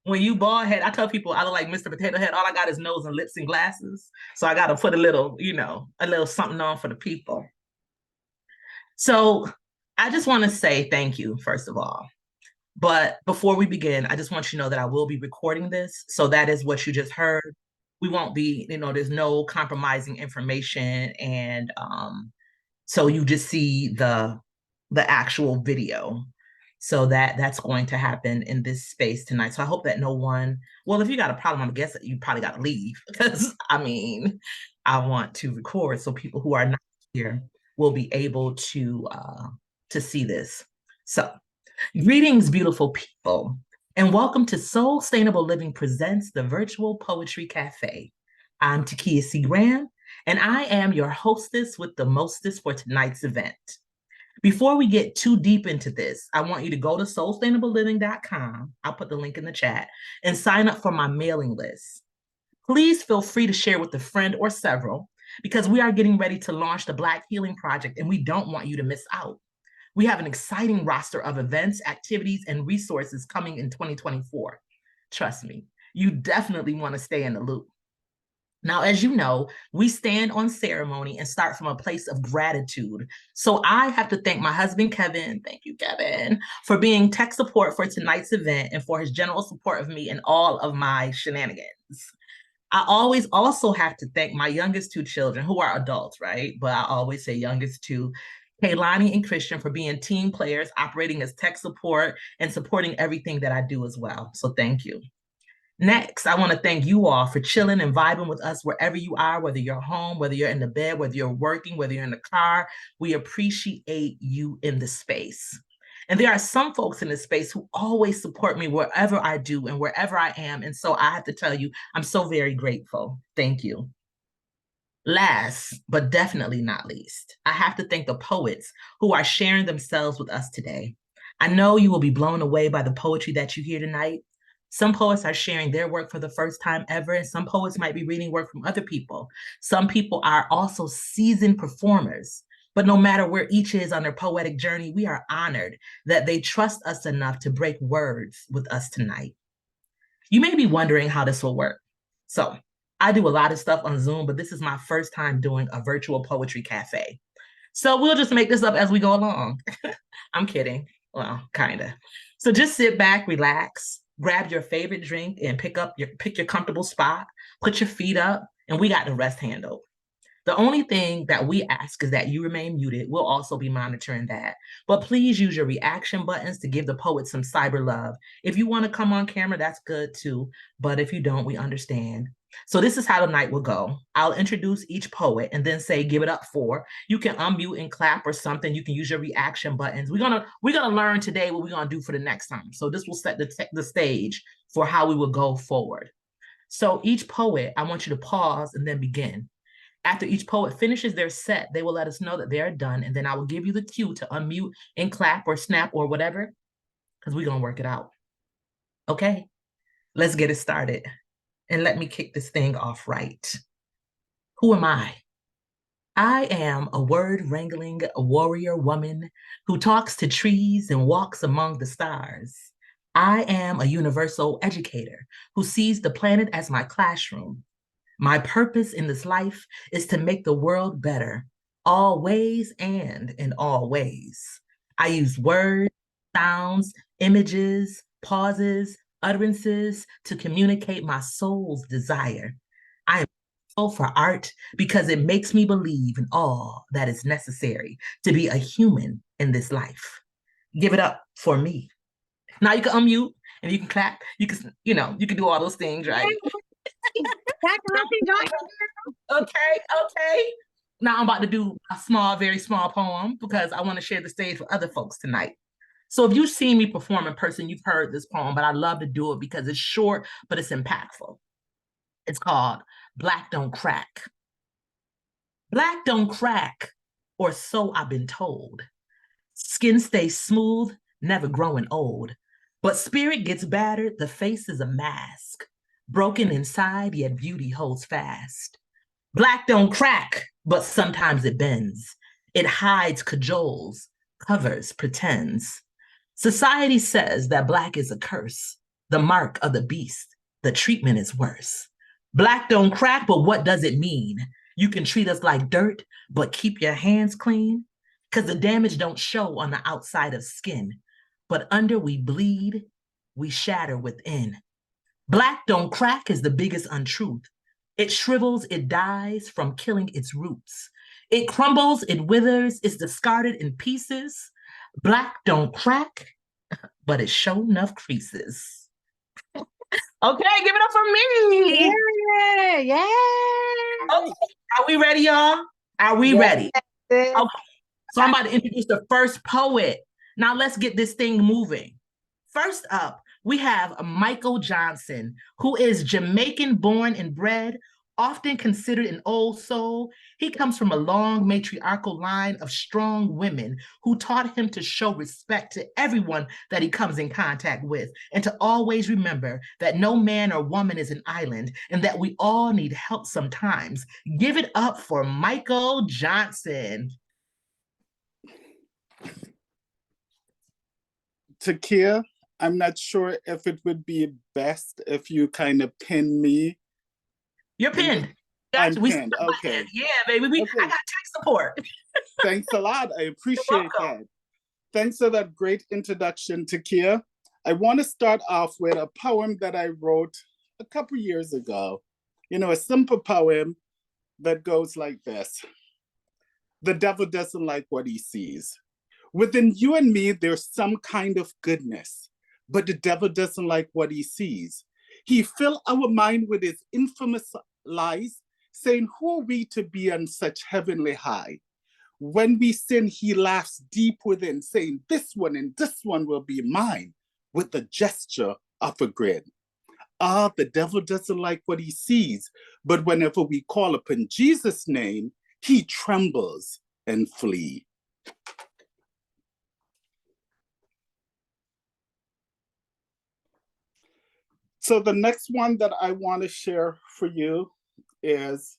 when you bald head, I tell people I look like Mr. Potato Head. All I got is nose and lips and glasses. So I got to put a little, a little something on for the people. So I just want to say thank you, first of all. But before we begin, I just want you to know that I will be recording this. So that is what you just heard. We won't be, there's no compromising information. And so you just see the actual video. So that's going to happen in this space tonight. So I hope that no one, well, if you got a problem, I guess you probably got to leave because I want to record so people who are not here will be able to see this. So greetings, beautiful people, and welcome to Soulstainable Living Presents the Virtual Poetry Cafe. I'm Tokeya C. Graham, and I am your hostess with the mostest for tonight's event. Before we get too deep into this, I want you to go to soulstainableliving.com. I'll put the link in the chat and sign up for my mailing list. Please feel free to share with a friend or several because we are getting ready to launch the Black Healing Project and we don't want you to miss out. We have an exciting roster of events, activities, and resources coming in 2024. Trust me, you definitely want to stay in the loop. Now, as you know, we stand on ceremony and start from a place of gratitude. So I have to thank my husband, Kevin, thank you, Kevin, for being tech support for tonight's event and for his general support of me and all of my shenanigans. I always also have to thank my youngest two children, who are adults, right? But I always say youngest two, Kaylani and Christian, for being team players, operating as tech support, and supporting everything that I do as well. So thank you. Next, I want to thank you all for chilling and vibing with us wherever you are, whether you're home, whether you're in the bed, whether you're working, whether you're in the car. We appreciate you in the space. And there are some folks in this space who always support me wherever I do and wherever I am. And so I have to tell you, I'm so very grateful. Thank you. Last, but definitely not least, I have to thank the poets who are sharing themselves with us today. I know you will be blown away by the poetry that you hear tonight. Some poets are sharing their work for the first time ever, and some poets might be reading work from other people. Some people are also seasoned performers. But no matter where each is on their poetic journey, we are honored that they trust us enough to break words with us tonight. You may be wondering how this will work. So I do a lot of stuff on Zoom, but this is my first time doing a virtual poetry cafe. So we'll just make this up as we go along. I'm kidding. Well, kind of. So just sit back, relax, grab your favorite drink and pick your comfortable spot, put your feet up, and we got the rest handled. The only thing that we ask is that you remain muted. We'll also be monitoring that. But please use your reaction buttons to give the poet some cyber love. If you want to come on camera, that's good too. But if you don't, we understand. So this is how the night will go. I'll introduce each poet and then say, give it up for. You can unmute and clap or something. You can use your reaction buttons. We're gonna learn today what we're gonna do for the next time. So this will set the stage for how we will go forward. So each poet, I want you to pause and then begin. After each poet finishes their set, they will let us know that they're done, and then I will give you the cue to unmute and clap or snap or whatever, because we're gonna work it out. Okay, let's get it started. And let me kick this thing off right. Who am I? I am a word-wrangling warrior woman who talks to trees and walks among the stars. I am a universal educator who sees the planet as my classroom. My purpose in this life is to make the world better, always and in all ways. I use words, sounds, images, pauses, utterances to communicate my soul's desire. I am grateful for art because it makes me believe in all that is necessary to be a human in this life. Give it up for me. Now you can unmute and you can clap. You can do all those things, right? Okay. Now I'm about to do a small, very small poem because I want to share the stage with other folks tonight. So if you've seen me perform in person, you've heard this poem, but I love to do it because it's short, but it's impactful. It's called Black Don't Crack. Black don't crack, or so I've been told. Skin stays smooth, never growing old. But spirit gets battered, the face is a mask. Broken inside, yet beauty holds fast. Black don't crack, but sometimes it bends. It hides, cajoles, covers, pretends. Society says that Black is a curse, the mark of the beast. The treatment is worse. Black don't crack, but what does it mean? You can treat us like dirt, but keep your hands clean? Because the damage don't show on the outside of skin, but under we bleed, we shatter within. Black don't crack is the biggest untruth. It shrivels, it dies from killing its roots. It crumbles, it withers, it's discarded in pieces. Black don't crack, but it show enough creases. Okay, give it up for me. Yeah, yeah. Okay. Are we ready, y'all? Are we ready? Okay. So I'm about to introduce the first poet. Now let's get this thing moving. First up, we have Michael Johnson, who is Jamaican born and bred, often considered an old soul. He comes from a long matriarchal line of strong women who taught him to show respect to everyone that he comes in contact with, and to always remember that no man or woman is an island and that we all need help sometimes. Give it up for Michael Johnson. Tokeya, I'm not sure if it would be best if you kind of pin me. You're pinned. I'm pinned. Okay. Yeah, baby. I got tech support. Thanks a lot. I appreciate that. Thanks for that great introduction, Tokeya. I want to start off with a poem that I wrote a couple years ago. You know, a simple poem that goes like this. The devil doesn't like what he sees. Within you and me, there's some kind of goodness, but the devil doesn't like what he sees. He filled our mind with his infamous lies, saying, who are we to be on such heavenly high? When we sin, he laughs deep within, saying, this one and this one will be mine, with the gesture of a grin. Ah, the devil doesn't like what he sees, but whenever we call upon Jesus' name, he trembles and flees. So the next one that I want to share for you is,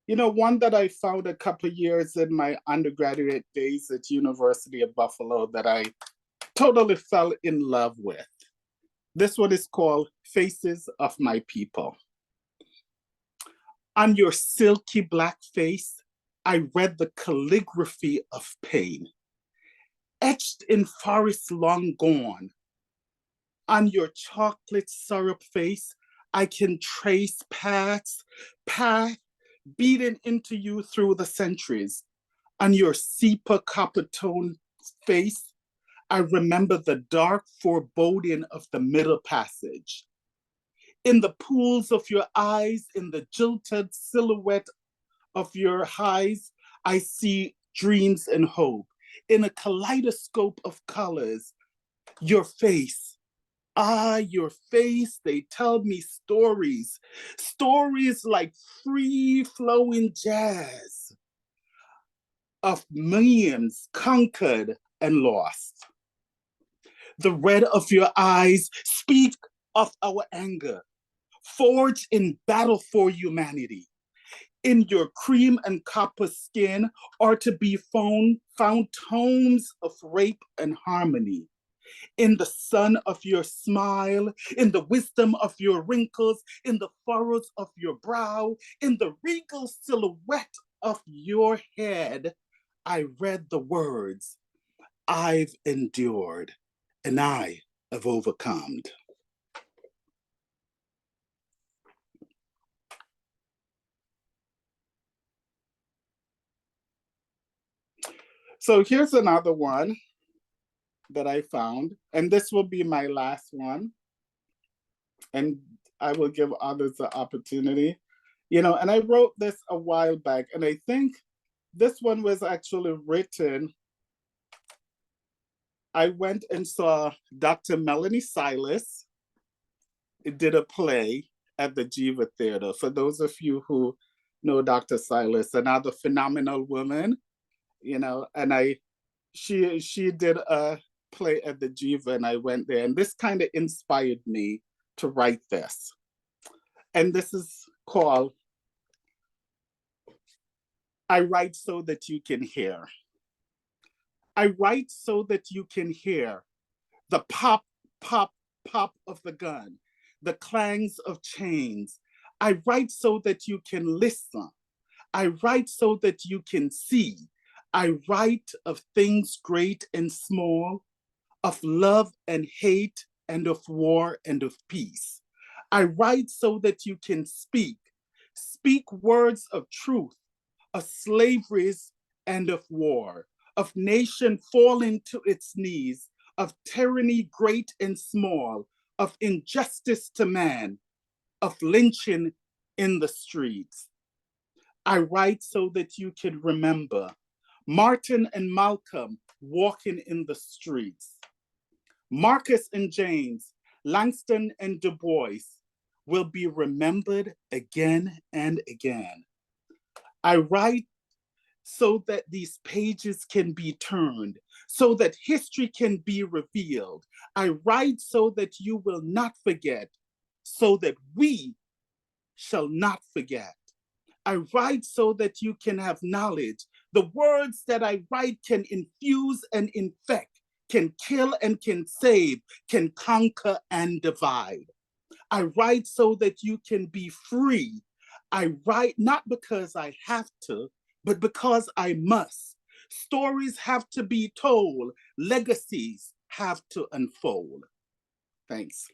you know, one that I found a couple of years in my undergraduate days at University of Buffalo that I totally fell in love with. This one is called Faces of My People. On your silky black face, I read the calligraphy of pain. Etched in forests long gone, on your chocolate syrup face, I can trace paths beaten into you through the centuries. On your sepia copper tone face, I remember the dark foreboding of the Middle Passage. In the pools of your eyes, in the jilted silhouette of your highs, I see dreams and hope. In a kaleidoscope of colors, your face, your face, they tell me stories like free-flowing jazz of millions conquered and lost. The red of your eyes speak of our anger, forged in battle for humanity. In your cream and copper skin are to be found tones of rape and harmony. In the sun of your smile, in the wisdom of your wrinkles, in the furrows of your brow, in the regal silhouette of your head, I read the words, I've endured and I have overcome. So here's another one that I found, and this will be my last one, and I will give others the opportunity. You know, and I wrote this a while back, and I think this one was actually written. I went and saw Dr. Melanie Silas. It did a play at the Jiva Theater. For those of you who know Dr. Silas, another phenomenal woman, you know, and she did a play at the Jiva, and I went there, and this kind of inspired me to write this. And this is called I Write So That You Can Hear. I write so that you can hear the pop, pop pop of the gun, the clangs of chains. I write so that you can listen. I write so that you can see. I write of things great and small, of love and hate, and of war and of peace. I write so that you can speak words of truth, of slaveries and of war, of nation falling to its knees, of tyranny great and small, of injustice to man, of lynching in the streets. I write so that you can remember Martin and Malcolm walking in the streets. Marcus and James, Langston and Du Bois will be remembered again and again. I write so that these pages can be turned, so that history can be revealed. I write so that you will not forget, so that we shall not forget. I write so that you can have knowledge. The words that I write can infuse and infect, can kill and can save, can conquer and divide. I write so that you can be free. I write not because I have to, but because I must. Stories have to be told. Legacies have to unfold. Thanks.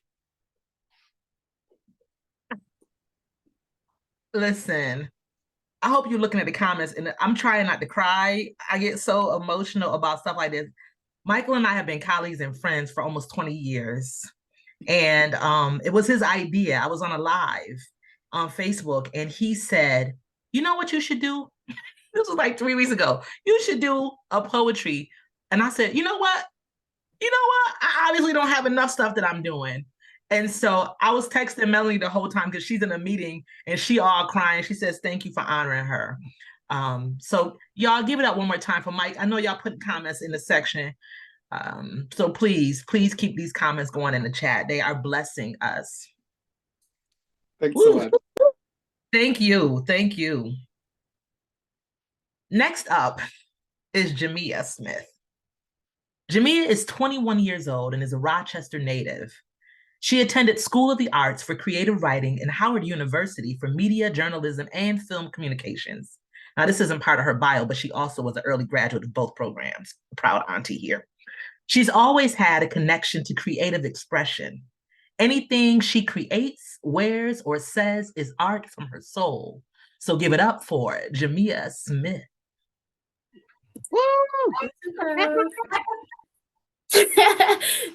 Listen, I hope you're looking at the comments, and I'm trying not to cry. I get so emotional about stuff like this. Michael and I have been colleagues and friends for almost 20 years. And it was his idea. I was on a live on Facebook, and he said, you know what you should do? This was like 3 weeks ago. You should do a poetry. And I said, you know what? I obviously don't have enough stuff that I'm doing. And so I was texting Melanie the whole time because she's in a meeting and she all crying. She says, thank you for honoring her. So y'all give it up one more time for Mike. I know y'all put comments in the section. So please keep these comments going in the chat. They are blessing us. Thanks so much. Thank you. Next up is Jamia Smith. Jamia is 21 years old and is a Rochester native. She attended School of the Arts for Creative Writing and Howard University for Media, Journalism, and Film Communications. Now, this isn't part of her bio, but she also was an early graduate of both programs. Proud auntie here. She's always had a connection to creative expression. Anything she creates, wears, or says is art from her soul. So give it up for Jamia Smith.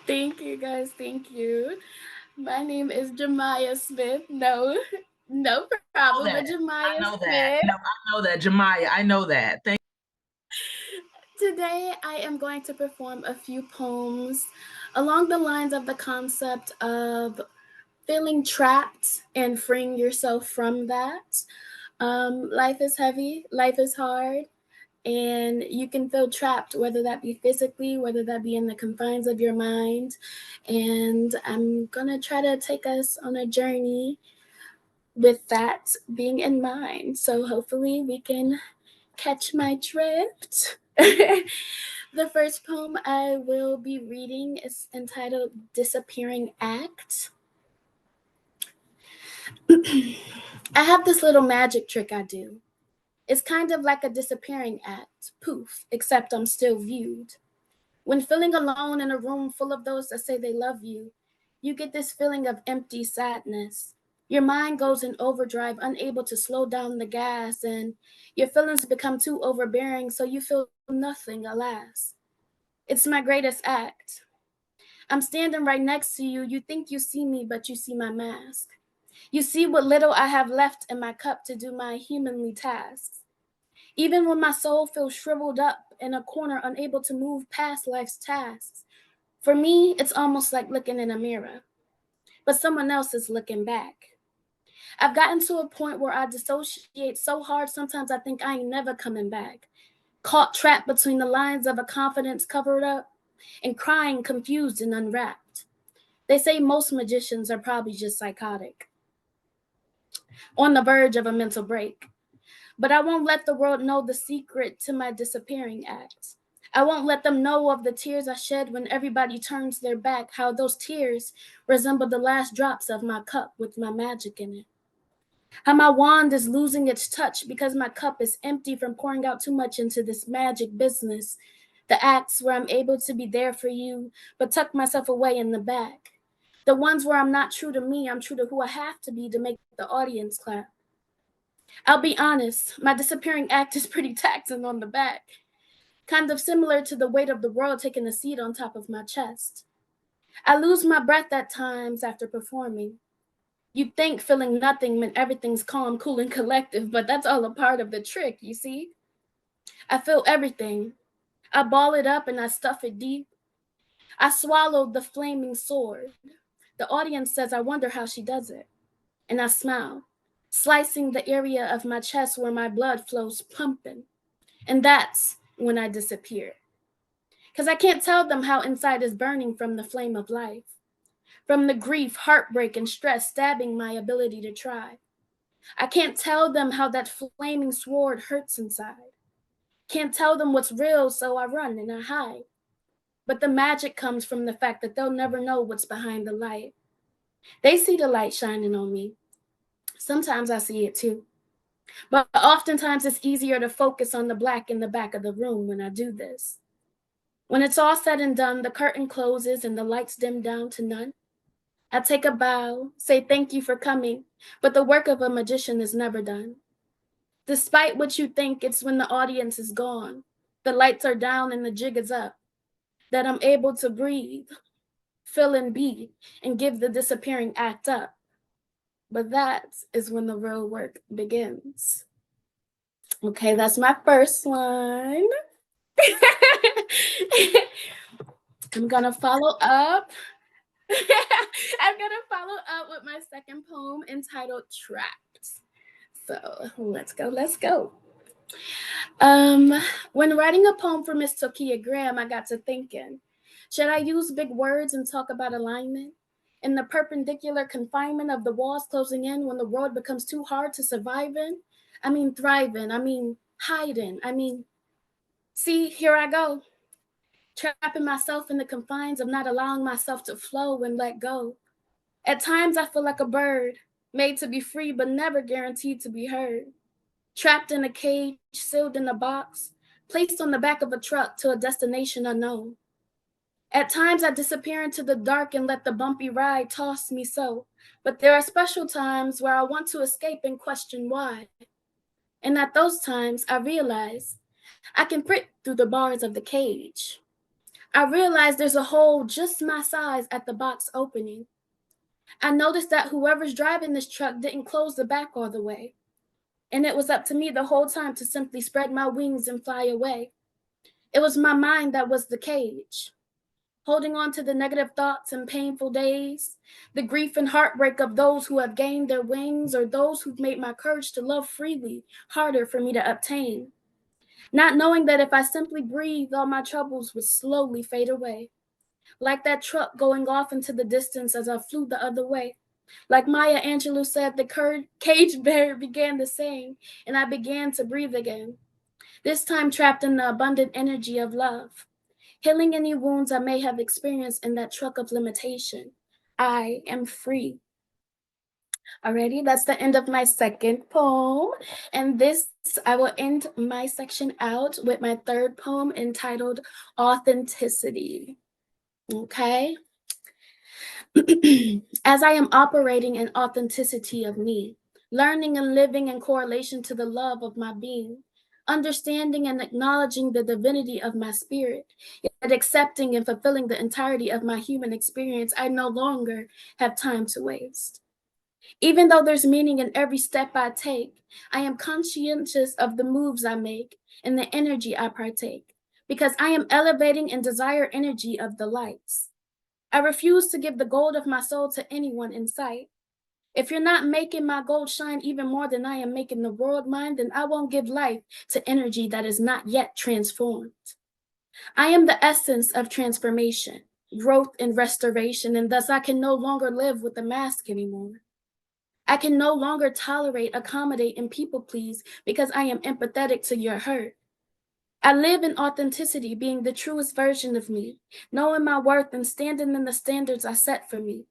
Thank you, guys. Thank you. My name is Jamia Smith. No problem. But Jamia Smith. I know that, Jamia. I know that. Thank you. Today, I am going to perform a few poems along the lines of the concept of feeling trapped and freeing yourself from that. Life is heavy. Life is hard. And you can feel trapped, whether that be physically, whether that be in the confines of your mind. And I'm going to try to take us on a journey with that being in mind. So hopefully we can catch my drift. The first poem I will be reading is entitled Disappearing Act. I have this little magic trick I do. It's kind of like a disappearing act, poof, except I'm still viewed. When feeling alone in a room full of those that say they love you, you get this feeling of empty sadness. Your mind goes in overdrive, unable to slow down the gas, and your feelings become too overbearing, so you feel nothing, alas. It's my greatest act. I'm standing right next to you. You think you see me, but you see my mask. You see what little I have left in my cup to do my humanly tasks. Even when my soul feels shriveled up in a corner, unable to move past life's tasks. For me, it's almost like looking in a mirror, but someone else is looking back. I've gotten to a point where I dissociate so hard, sometimes I think I ain't never coming back. Caught trapped between the lines of a confidence covered up and crying confused and unwrapped. They say most magicians are probably just psychotic, on the verge of a mental break. But I won't let the world know the secret to my disappearing act. I won't let them know of the tears I shed when everybody turns their back, how those tears resemble the last drops of my cup with my magic in it. How my wand is losing its touch because my cup is empty from pouring out too much into this magic business. The acts where I'm able to be there for you, but tuck myself away in the back. The ones where I'm not true to me, I'm true to who I have to be to make the audience clap. I'll be honest, my disappearing act is pretty taxing on the back. Kind of similar to the weight of the world taking a seat on top of my chest. I lose my breath at times after performing. You'd think feeling nothing meant everything's calm, cool, and collective, but that's all a part of the trick, you see? I feel everything. I ball it up and I stuff it deep. I swallowed the flaming sword. The audience says, I wonder how she does it. And I smile, slicing the area of my chest where my blood flows pumping. And that's when I disappear. Because I can't tell them how inside is burning from the flame of life. From the grief, heartbreak, and stress stabbing my ability to try. I can't tell them how that flaming sword hurts inside. Can't tell them what's real, so I run and I hide. But the magic comes from the fact that they'll never know what's behind the light. They see the light shining on me. Sometimes I see it too. But oftentimes it's easier to focus on the black in the back of the room when I do this. When it's all said and done, the curtain closes and the lights dim down to none. I take a bow, say thank you for coming, but the work of a magician is never done. Despite what you think, it's when the audience is gone, the lights are down and the jig is up, that I'm able to breathe, feel and be, and give the disappearing act up. But that is when the real work begins. Okay, that's my first one. I'm gonna follow up. I'm gonna follow up with my second poem entitled Trapped. So let's go. When writing a poem for Miss Tokeya Graham, I got to thinking, should I use big words and talk about alignment? In the perpendicular confinement of the walls closing in when the world becomes too hard to survive in? I mean, thrive in, I mean, hide in, I mean, see, here I go. Trapping myself in the confines of not allowing myself to flow and let go. At times I feel like a bird, made to be free but never guaranteed to be heard. Trapped in a cage, sealed in a box, placed on the back of a truck to a destination unknown. At times I disappear into the dark and let the bumpy ride toss me so, but there are special times where I want to escape and question why. And at those times I realize I can prick through the bars of the cage. I realize there's a hole just my size at the box opening. I noticed that whoever's driving this truck didn't close the back all the way. And it was up to me the whole time to simply spread my wings and fly away. It was my mind that was the cage, holding on to the negative thoughts and painful days, the grief and heartbreak of those who have gained their wings or those who've made my courage to love freely harder for me to obtain. Not knowing that if I simply breathed, all my troubles would slowly fade away. Like that truck going off into the distance as I flew the other way. Like Maya Angelou said, the cage bear began to sing, and I began to breathe again. This time trapped in the abundant energy of love, healing any wounds I may have experienced in that truck of limitation. I am free. Alrighty, that's the end of my second poem. And this, I will end my section out with my third poem entitled Authenticity. Okay. As I am operating in authenticity of me, learning and living in correlation to the love of my being, understanding and acknowledging the divinity of my spirit, yet accepting and fulfilling the entirety of my human experience, I no longer have time to waste. Even though there's meaning in every step I take, I am conscientious of the moves I make and the energy I partake, because I am elevating and desire energy of the lights. I refuse to give the gold of my soul to anyone in sight. If you're not making my gold shine even more than I am making the world mine, then I won't give life to energy that is not yet transformed. I am the essence of transformation, growth, and restoration, and thus I can no longer live with a mask anymore. I can no longer tolerate, accommodate, and people please because I am empathetic to your hurt. I live in authenticity, being the truest version of me, knowing my worth and standing in the standards I set for me,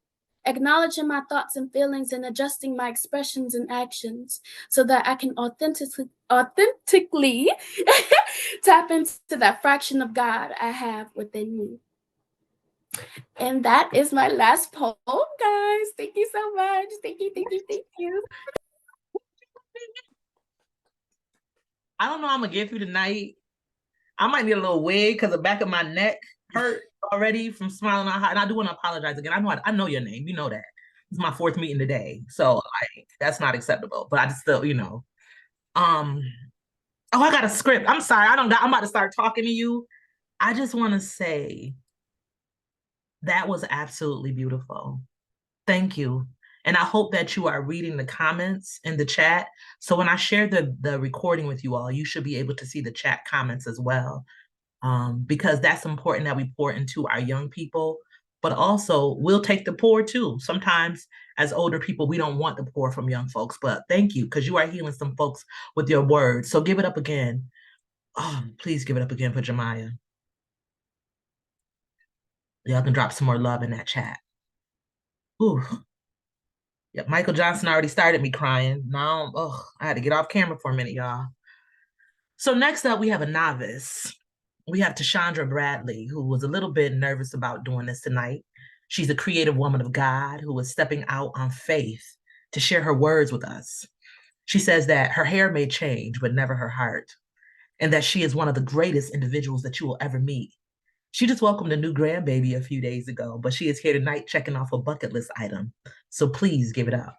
acknowledging my thoughts and feelings and adjusting my expressions and actions so that I can authentically tap into that fraction of God I have within me. And that is my last poem, guys. Thank you so much. Thank you, thank you, thank you. I don't know I'm gonna get through tonight. I might need a little wig because the back of my neck hurt already from smiling out high. And I do want to apologize again. I know your name. You know that. It's my 4th meeting today. So like that's not acceptable. But I just still, Oh, I got a script. I'm sorry. I'm about to start talking to you. I just want to say that was absolutely beautiful. Thank you. And I hope that you are reading the comments in the chat. So when I share the recording with you all, you should be able to see the chat comments as well. Because that's important that we pour into our young people, but also we'll take the pour too. Sometimes as older people, we don't want the pour from young folks, but thank you because you are healing some folks with your words. So give it up again. Oh, please give it up again for Jemiah. Y'all can drop some more love in that chat. Ooh. Yep, Michael Johnson already started me crying. Now, I had to get off camera for a minute, y'all. So next up, we have a novice. We have Teshondra Bradley, who was a little bit nervous about doing this tonight. She's a creative woman of God who is stepping out on faith to share her words with us. She says that her hair may change, but never her heart, and that she is one of the greatest individuals that you will ever meet. She just welcomed a new grandbaby a few days ago, but she is here tonight checking off a bucket list item. So please give it up.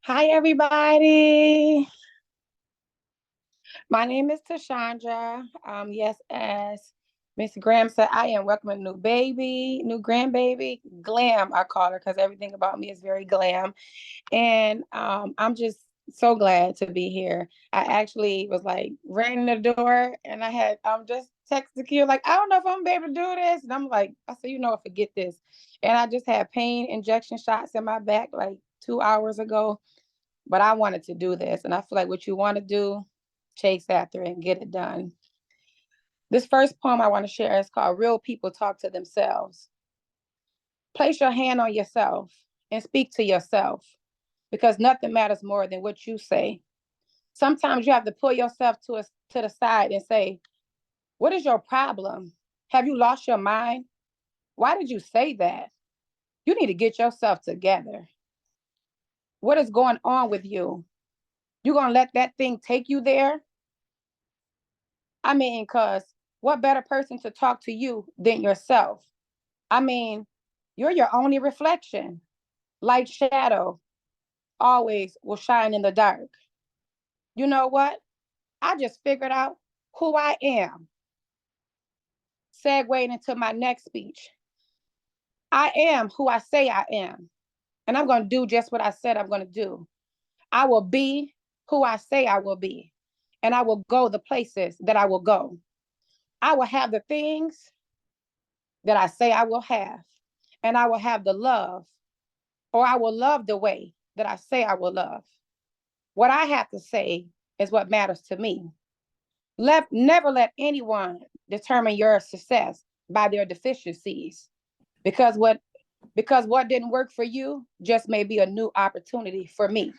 Hi, everybody. My name is Teshondra. Yes, as Miss Graham said, I am welcoming a new grandbaby. Glam, I call her, because everything about me is very glam. And I'm just so glad to be here. I actually was like ringing the door, and I had just texted Q like, I don't know if I'm gonna be able to do this. And I'm like, I said, forget this. And I just had pain injection shots in my back like 2 hours ago. But I wanted to do this. And I feel like what you want to do, chase after it and get it done. This first poem I want to share is called Real People Talk to Themselves. Place your hand on yourself and speak to yourself, because nothing matters more than what you say. Sometimes you have to pull yourself to the side and say, what is your problem? Have you lost your mind? Why did you say that? You need to get yourself together. What is going on with you? You gonna let that thing take you there? I mean, because what better person to talk to you than yourself? I mean, you're your only reflection. Light shadow always will shine in the dark. You know what? I just figured out who I am. Segueing into my next speech. I am who I say I am. And I'm going to do just what I said I'm going to do. I will be who I say I will be. And I will go the places that I will go. I will have the things that I say I will have. And I will have the love, or I will love the way that I say I will love. What I have to say is what matters to me. Never let anyone determine your success by their deficiencies, because what didn't work for you just may be a new opportunity for me.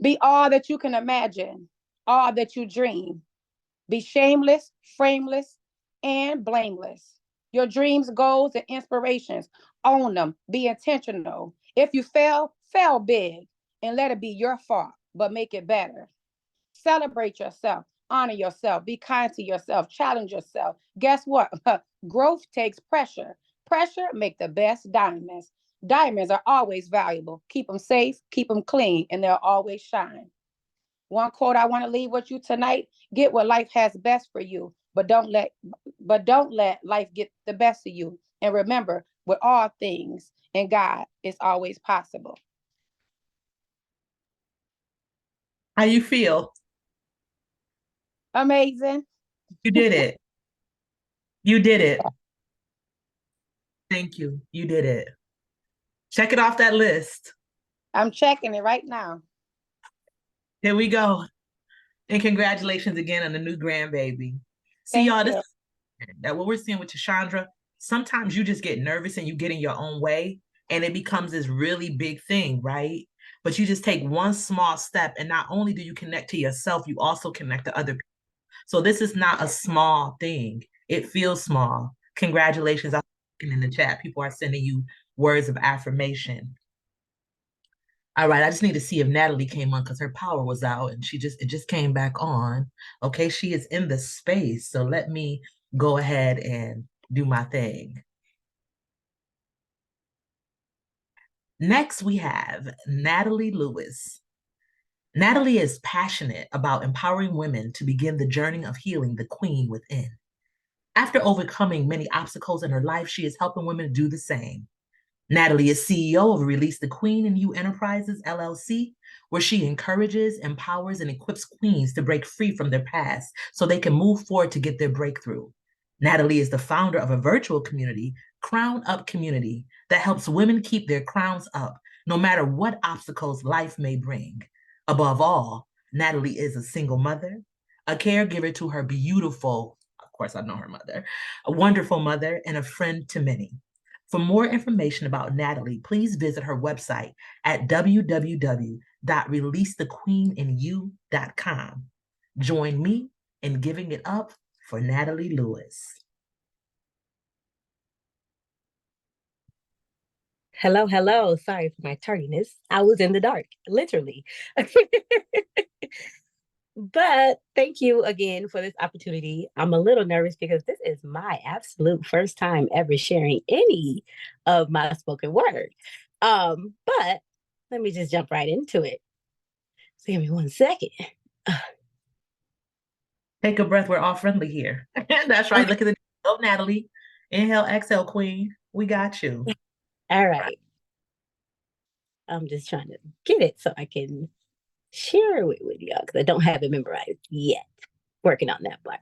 Be all that you can imagine, all that you dream. Be shameless, frameless, and blameless. Your dreams, goals, and inspirations, own them. Be intentional. If you fail, fail big, and let it be your fault, but make it better. Celebrate yourself, honor yourself, be kind to yourself, challenge yourself. Guess what? Growth takes pressure. Pressure make the best diamonds. Diamonds are always valuable. Keep them safe, keep them clean, and they'll always shine. One quote I want to leave with you tonight: get what life has best for you, but don't let life get the best of you. And remember, with all things in God, it's always possible. How you feel? Amazing. You did it. You did it. Thank you. You did it. Check it off that list. I'm checking it right now. Here we go. And congratulations again on the new grandbaby. See, Thank y'all, you. this that what we're seeing with Teshondra, sometimes you just get nervous and you get in your own way and it becomes this really big thing, right? But you just take one small step and not only do you connect to yourself, you also connect to other people. So this is not a small thing. It feels small. Congratulations. I'm looking in the chat. People are sending you words of affirmation. All right, I just need to see if Natalie came on because her power was out and it just came back on. Okay, she is in the space. So let me go ahead and do my thing. Next, we have Natalie Louis. Natalie is passionate about empowering women to begin the journey of healing the queen within. After overcoming many obstacles in her life, she is helping women do the same. Natalie is CEO of Release the Queen in You Enterprises, LLC, where she encourages, empowers, and equips queens to break free from their past so they can move forward to get their breakthrough. Natalie is the founder of a virtual community, Crown Up Community, that helps women keep their crowns up no matter what obstacles life may bring. Above all, Natalie is a single mother, a caregiver to her beautiful, of course I know her mother, a wonderful mother, and a friend to many. For more information about Natalie, please visit her website at www.releasethequeeninu.com. Join me in giving it up for Natalie Louis. Hello, hello. Sorry for my tardiness. I was in the dark, literally. But thank you again for this opportunity. I'm a little nervous because this is my absolute first time ever sharing any of my spoken word. But let me just jump right into it. So give me 1 second. Take a breath. We're all friendly here. That's right. Okay. Look at the Natalie. Inhale, exhale, queen. We got you. All right. I'm just trying to get it so I can share it with y'all because I don't have it memorized yet. Working on that part.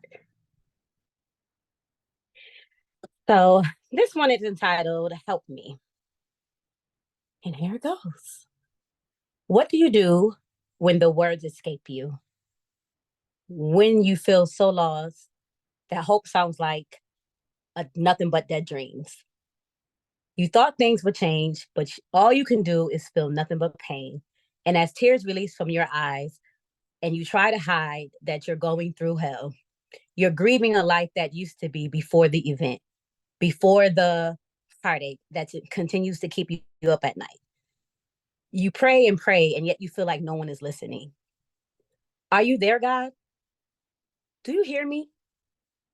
So this one is entitled Help Me. And here it goes. What do you do when the words escape you? When you feel so lost that hope sounds like nothing but dead dreams. You thought things would change, but all you can do is feel nothing but pain. And as tears release from your eyes and you try to hide that you're going through hell, you're grieving a life that used to be before the event, before the heartache that continues to keep you up at night. You pray and pray, and yet you feel like no one is listening. Are you there, God? Do you hear me?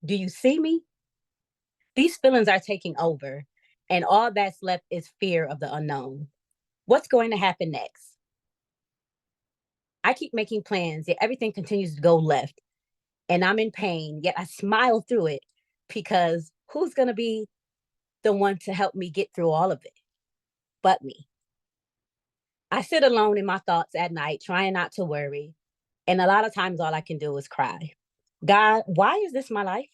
Do you see me? These feelings are taking over, and all that's left is fear of the unknown. What's going to happen next? I keep making plans, yet everything continues to go left, and I'm in pain, yet I smile through it because who's going to be the one to help me get through all of it but me? I sit alone in my thoughts at night, trying not to worry, and a lot of times all I can do is cry. God, why is this my life?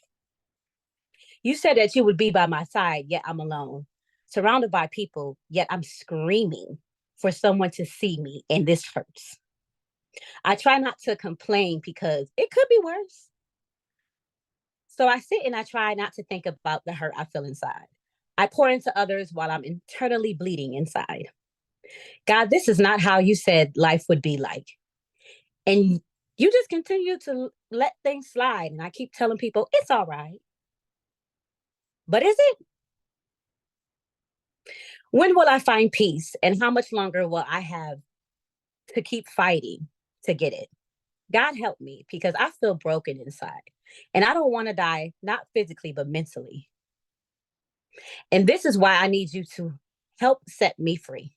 You said that you would be by my side, yet I'm alone, surrounded by people, yet I'm screaming for someone to see me, and this hurts. I try not to complain because it could be worse. So I sit and I try not to think about the hurt I feel inside. I pour into others while I'm internally bleeding inside. God, this is not how you said life would be like. And you just continue to let things slide. And I keep telling people, it's all right. But is it? When will I find peace? And how much longer will I have to keep fighting to get it? God help me because I feel broken inside. And I don't want to die, not physically, but mentally. And this is why I need you to help set me free.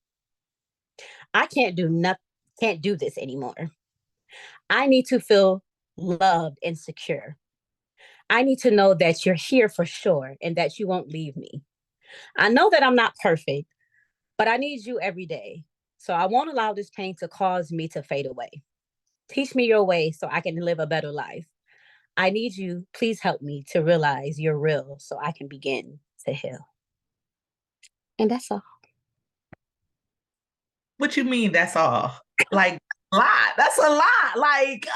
I can't do this anymore. I need to feel loved and secure. I need to know that you're here for sure and that you won't leave me. I know that I'm not perfect, but I need you every day. So I won't allow this pain to cause me to fade away. Teach me your way so I can live a better life. I need you. Please help me to realize you're real so I can begin to heal. And that's all. What you mean that's all? Like, a lot. That's a lot. Like,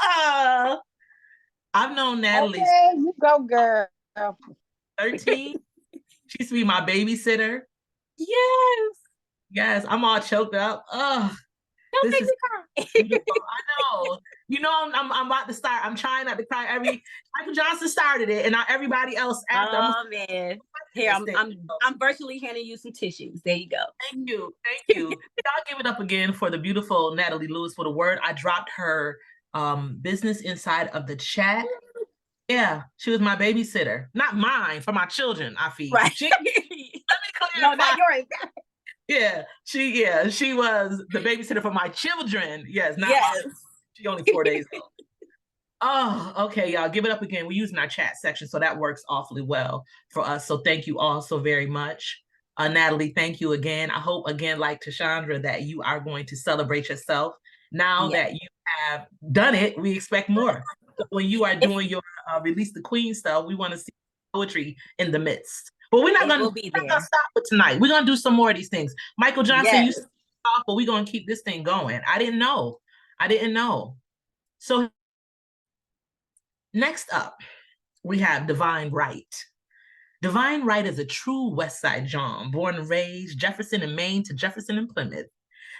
I've known Natalie Okay, you go, girl. 13. She used to be my babysitter. Yes. Yes, I'm all choked up. Ugh. Don't This make is me cry. beautiful. I know. You know, I'm about to start. I'm trying not to cry. Michael Johnson started it, and now everybody else after. Oh man. Here, I'm virtually handing you some tissues. There you go. Thank you. Thank you. Y'all give it up again for the beautiful Natalie Louis for the word. I dropped her business inside of the chat. Yeah, she was my babysitter. Not mine, for my children, I feed. Right. Let me clarify. No, not yours. She was the babysitter for my children. Yes, not yes. mine. She only 4 days old. Oh, okay, y'all. Give it up again. We're using our chat section, so that works awfully well for us. So thank you all so very much. Natalie, thank you again. I hope, again, like Teshondra, that you are going to celebrate yourself. Now that you have done it, we expect more. So when you are doing your Release the Queen stuff, we want to see poetry in the midst. But we're not going to stop with tonight. We're going to do some more of these things. Michael Johnson, you started off, but we're going to keep this thing going. I didn't know. So next up, we have DeVine Write. DeVine Write is a true West Side John, born and raised Jefferson in Maine to Jefferson in Plymouth.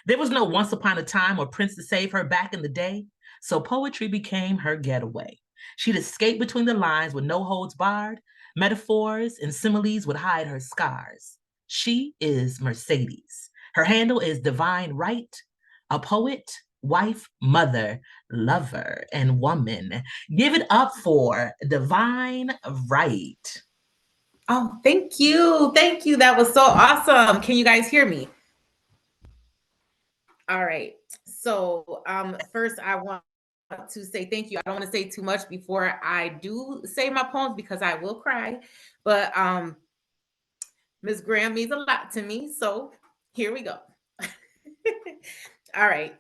There was no once upon a time or prince to save her back in the day, so poetry became her getaway. She'd escape between the lines with no holds barred. Metaphors and similes would hide her scars. She is Mercedes. Her handle is DeVine Write, a poet, wife, mother, lover, and woman. Give it up for DeVine Write. Oh, thank you. Thank you. That was so awesome. Can you guys hear me? All right. So first I want to say thank you. I don't want to say too much before I do say my poems because I will cry. But Ms. Graham means a lot to me. So here we go. All right.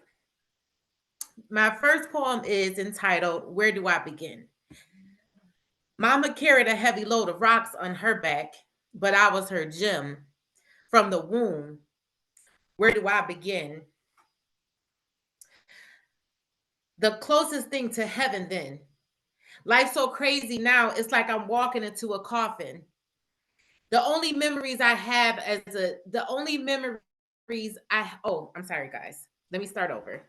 My first poem is entitled, Where Do I Begin? Mama carried a heavy load of rocks on her back, but I was her gem from the womb. Where do I begin? The closest thing to heaven then. Life's so crazy now, it's like I'm walking into a coffin. The only memories I have I'm sorry, guys. Let me start over.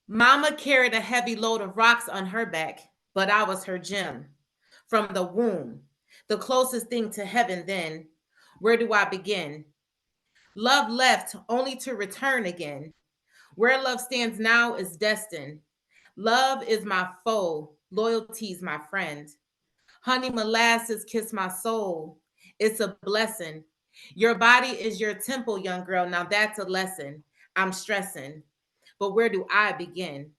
Mama carried a heavy load of rocks on her back, but I was her gem from the womb. The closest thing to heaven then. Where do I begin? Love left only to return again. Where love stands now is destined. Love is my foe. Loyalty's my friend. Honey molasses kiss my soul. It's a blessing. Your body is your temple, young girl. Now that's a lesson. I'm stressing. But where do I begin?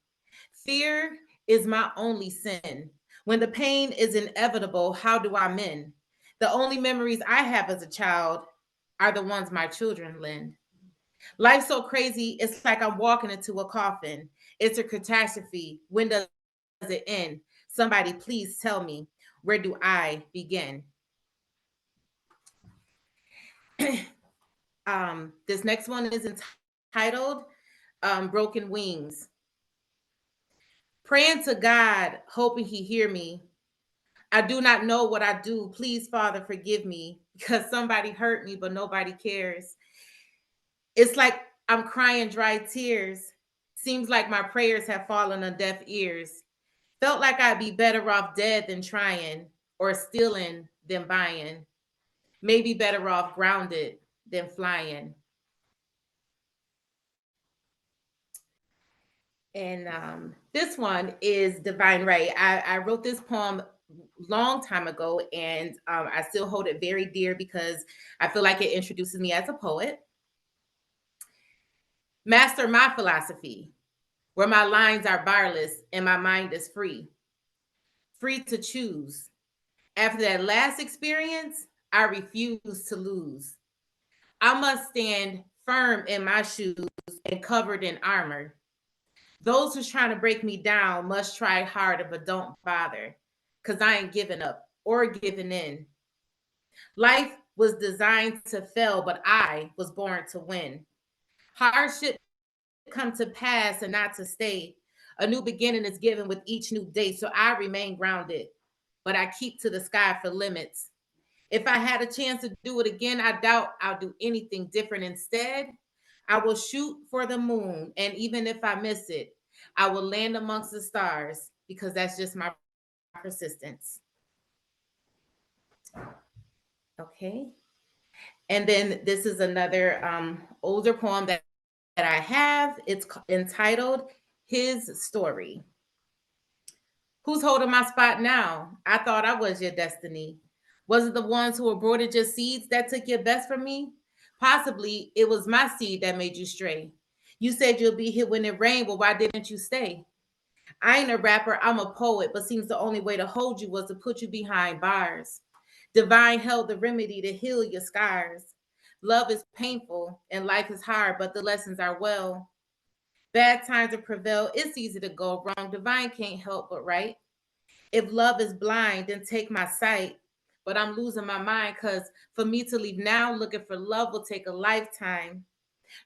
Fear is my only sin. When the pain is inevitable, how do I mend? The only memories I have as a child are the ones my children lend. Life's so crazy, it's like I'm walking into a coffin. It's a catastrophe. When does it end? Somebody please tell me, where do I begin? This next one is entitled Broken Wings. Praying to God, hoping he hear me. I do not know what I do. Please, Father, forgive me because somebody hurt me, but nobody cares. It's like I'm crying dry tears. Seems like my prayers have fallen on deaf ears. Felt like I'd be better off dead than trying, or stealing than buying. Maybe better off grounded than flying. And this one is DeVine Write. I wrote this poem long time ago, and I still hold it very dear because I feel like it introduces me as a poet. Master my philosophy, where my lines are barless and my mind is free. Free to choose. After that last experience, I refuse to lose. I must stand firm in my shoes and covered in armor. Those who's trying to break me down must try harder, but don't bother, because I ain't giving up or giving in. Life was designed to fail, but I was born to win. Hardship come to pass and not to stay. A new beginning is given with each new day, so I remain grounded, but I keep to the sky for limits. If I had a chance to do it again, I doubt I'll do anything different. Instead, I will shoot for the moon, and even if I miss it, I will land amongst the stars because that's just my persistence. Okay. And then this is another older poem that I have. It's entitled His Story. Who's holding my spot now? I thought I was your destiny. Was it the ones who aborted your seeds that took your best from me? Possibly it was my seed that made you stray. You said you'll be here when it rained, but why didn't you stay? I ain't a rapper, I'm a poet, but seems the only way to hold you was to put you behind bars. DeVine held the remedy to heal your scars. Love is painful and life is hard, but the lessons are well. Bad times will prevail. It's easy to go wrong. DeVine can't help but right. If love is blind, then take my sight. But I'm losing my mind because for me to leave now looking for love will take a lifetime.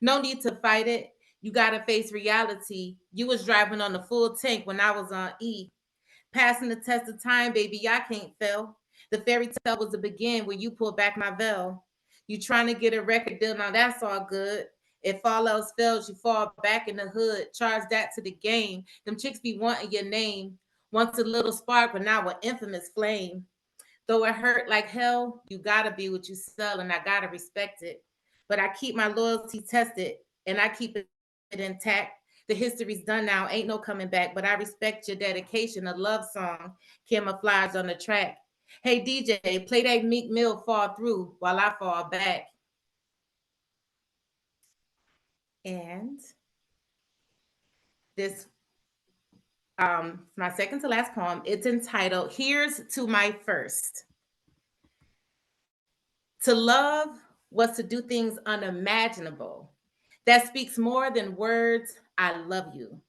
No need to fight it. You got to face reality. You was driving on the full tank when I was on E. Passing the test of time, baby, I can't fail. The fairy tale was the begin when you pulled back my veil. You trying to get a record deal, now that's all good. If all else fails, you fall back in the hood. Charge that to the game. Them chicks be wanting your name. Once a little spark, but now an infamous flame. Though it hurt like hell, you gotta be what you sell, and I gotta respect it. But I keep my loyalty tested, and I keep it intact. The history's done now, ain't no coming back. But I respect your dedication. A love song, camouflage on the track. Hey DJ, play that Meek Mill fall through while I fall back. And this my second to last poem. It's entitled Here's to My First. To love was to do things unimaginable. That speaks more than words. I love you.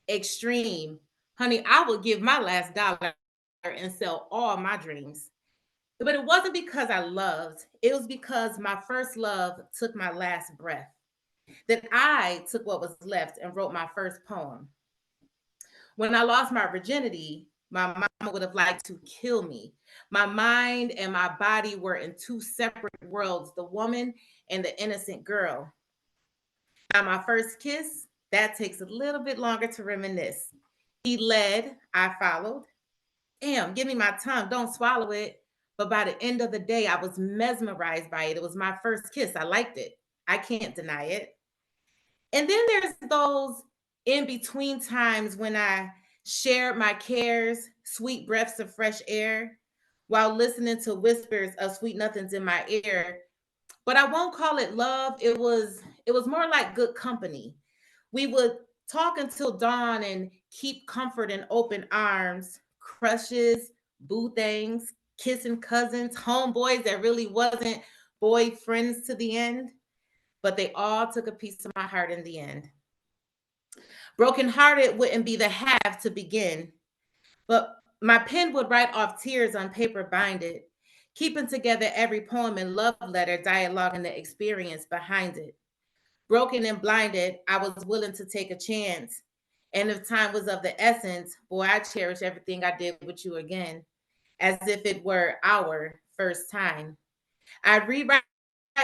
Extreme. Honey, I would give my last dollar and sell all my dreams. But it wasn't because I loved. It was because my first love took my last breath. That I took what was left and wrote my first poem. When I lost my virginity, my mama would have liked to kill me. My mind and my body were in two separate worlds, the woman and the innocent girl. Now, my first kiss, that takes a little bit longer to reminisce. He led, I followed. Damn, give me my tongue, don't swallow it. But by the end of the day, I was mesmerized by it. It was my first kiss. I liked it. I can't deny it. And then there's those in between times when I shared my cares, sweet breaths of fresh air, while listening to whispers of sweet nothings in my ear. But I won't call it love. It was more like good company. We would talk until dawn and keep comfort in open arms, crushes, boo things, kissing cousins, homeboys that really wasn't boyfriends to the end, but they all took a piece of my heart in the end. Brokenhearted wouldn't be the half to begin, but my pen would write off tears on paper binded, keeping together every poem and love letter, dialoguing the experience behind it. Broken and blinded, I was willing to take a chance. And if time was of the essence, boy, I cherish everything I did with you again, as if it were our first time. I'd rewrite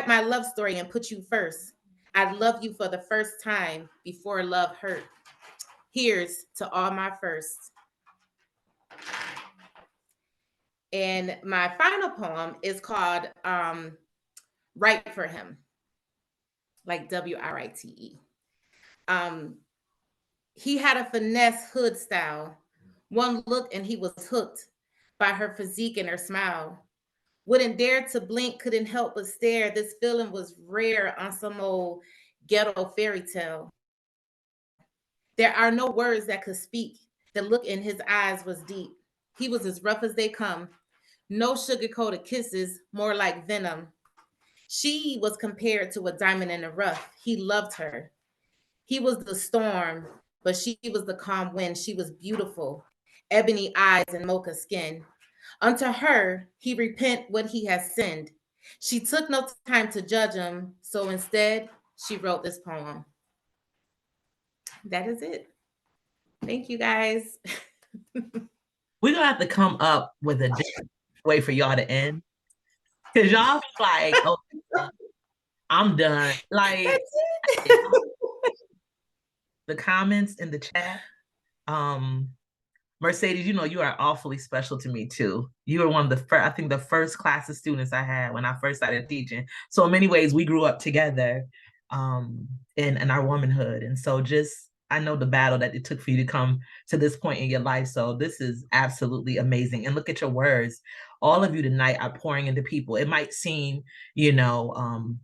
my love story and put you first. I'd love you for the first time before love hurt. Here's to all my firsts. And my final poem is called Write for Him, like W-R-I-T-E. He had a finesse hood style. One look and he was hooked by her physique and her smile. Wouldn't dare to blink, couldn't help but stare. This feeling was rare on some old ghetto fairy tale. There are no words that could speak. The look in his eyes was deep. He was as rough as they come. No sugar-coated kisses, more like venom. She was compared to a diamond in the rough. He loved her. He was the storm, but she was the calm wind. She was beautiful, ebony eyes and mocha skin. Unto her, he repent what he has sinned. She took no time to judge him, so instead, she wrote this poem. That is it. Thank you, guys. We're gonna have to come up with a different way for y'all to end. Cause y'all like, oh, I'm done. Like the comments in the chat. Mercedes, you know, you are awfully special to me too. You were one of the first, I think the first class of students I had when I first started teaching. So in many ways, we grew up together in our womanhood. And so just, I know the battle that it took for you to come to this point in your life. So this is absolutely amazing. And look at your words. All of you tonight are pouring into people. It might seem, you know,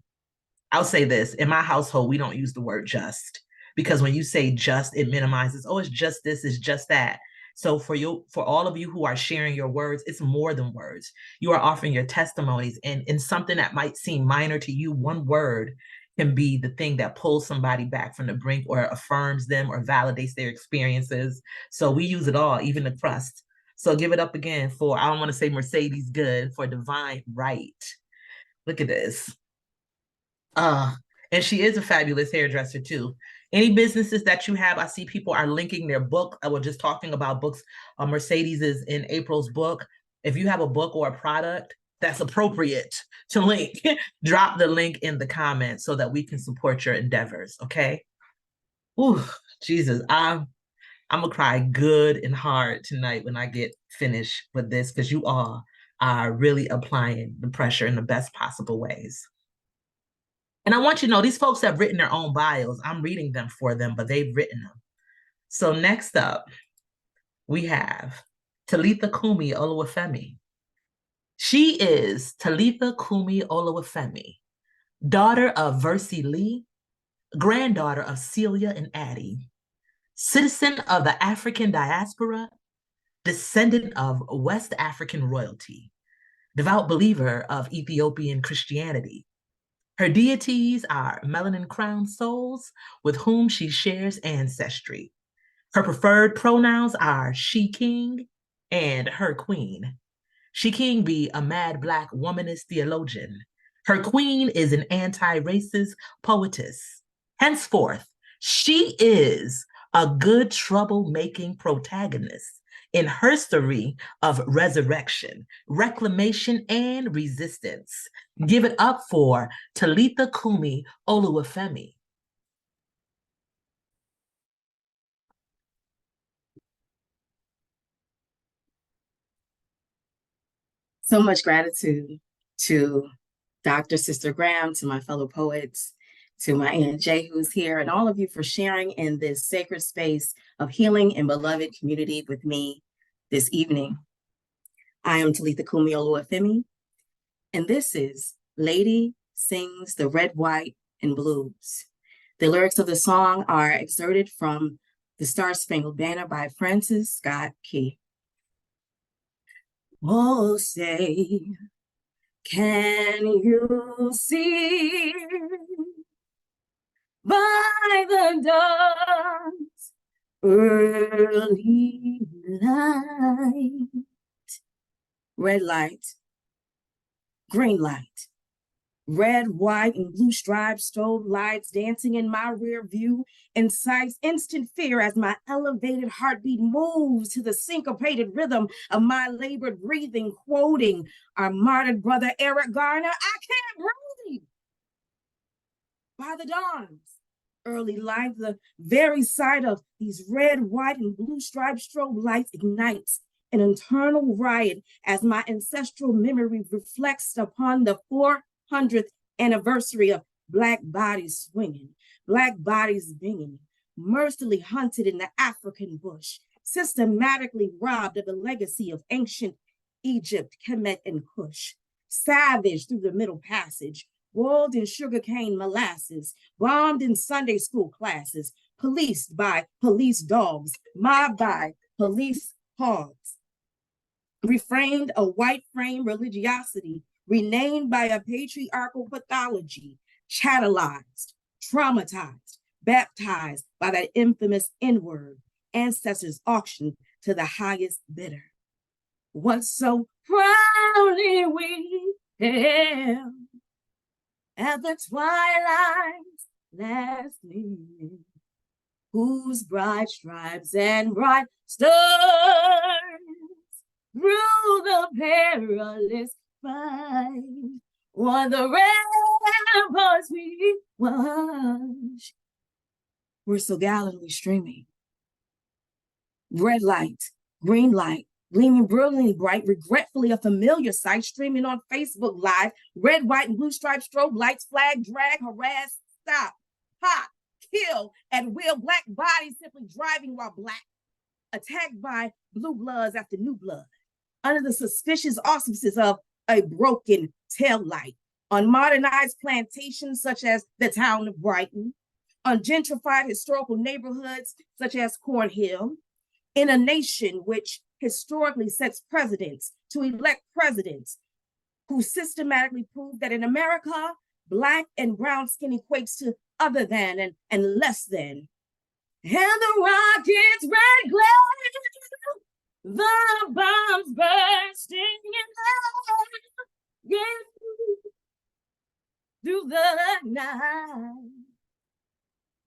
I'll say this, in my household, we don't use the word just, because when you say just, it minimizes, oh, it's just this, it's just that. So for all of you who are sharing your words, it's more than words. You are offering your testimonies, and in something that might seem minor to you, one word can be the thing that pulls somebody back from the brink or affirms them or validates their experiences. So we use it all, even the crust. So give it up again for, I don't want to say Mercedes Good, for DeVine Write. Look at this. And she is a fabulous hairdresser too. Any businesses that you have, I see people are linking their book. I was just talking about books. Mercedes is in April's book. If you have a book or a product that's appropriate to link, drop the link in the comments so that we can support your endeavors, okay? Ooh, Jesus, I'm gonna cry good and hard tonight when I get finished with this, because you all are really applying the pressure in the best possible ways. And I want you to know, these folks have written their own bios. I'm reading them for them, but they've written them. So next up, we have Talitha-Koumi Oluwafemi. She is Talitha-Koumi Oluwafemi, daughter of Versi Lee, granddaughter of Celia and Addie, citizen of the African diaspora, descendant of West African royalty, devout believer of Ethiopian Christianity. Her deities are melanin-crowned souls with whom she shares ancestry. Her preferred pronouns are she king and her queen. She king be a mad Black womanist theologian. Her queen is an anti-racist poetess. Henceforth, she is a good trouble-making protagonist in her story of resurrection, reclamation, and resistance. Give it up for Talitha-Koumi Oluwafemi. So much gratitude to Dr. Sister Graham, to my fellow poets, to my Aunt Jay who's here, and all of you for sharing in this sacred space of healing and beloved community with me this evening. I am Talitha-Koumi Oluwafemi, and this is Lady Sings the Red, White, and Blues. The lyrics of the song are excerpted from The Star-Spangled Banner by Francis Scott Key. Oh, say, can you see by the dawn's early light? Red light, green light, red, white, and blue striped stove lights dancing in my rear view incites instant fear as my elevated heartbeat moves to the syncopated rhythm of my labored breathing, quoting our martyred brother Eric Garner, I can't breathe. By the dawn's early light, the very sight of these red, white, and blue striped strobe lights ignites an internal riot as my ancestral memory reflects upon the 400th anniversary of Black bodies swinging, Black bodies binging, mercilessly hunted in the African bush, systematically robbed of the legacy of ancient Egypt, Kemet, and Kush, savaged through the Middle Passage, boiled in sugarcane molasses, bombed in Sunday school classes, policed by police dogs, mobbed by police hogs, reframed a white frame religiosity, renamed by a patriarchal pathology, chattelized, traumatized, baptized by that infamous N-word, ancestors auctioned to the highest bidder. Once so proudly we Hail at the twilight's last gleaming, whose bright stripes and bright stars through the perilous fight o'er the ramparts we watch were so gallantly streaming. Red light, green light, gleaming brilliantly bright, regretfully a familiar sight, streaming on Facebook Live. Red, white, and blue striped strobe lights, flag, drag, harass, stop, pop, kill, and will. Black bodies simply driving while black, attacked by blue bloods after new blood, under the suspicious auspices of a broken tail light, on modernized plantations such as the town of Brighton, on gentrified historical neighborhoods such as Cornhill, in a nation which historically sets precedents to elect presidents who systematically prove that in America, Black and brown skin equates to other than and less than. And the rockets red glare, the bombs bursting in the air, through the night.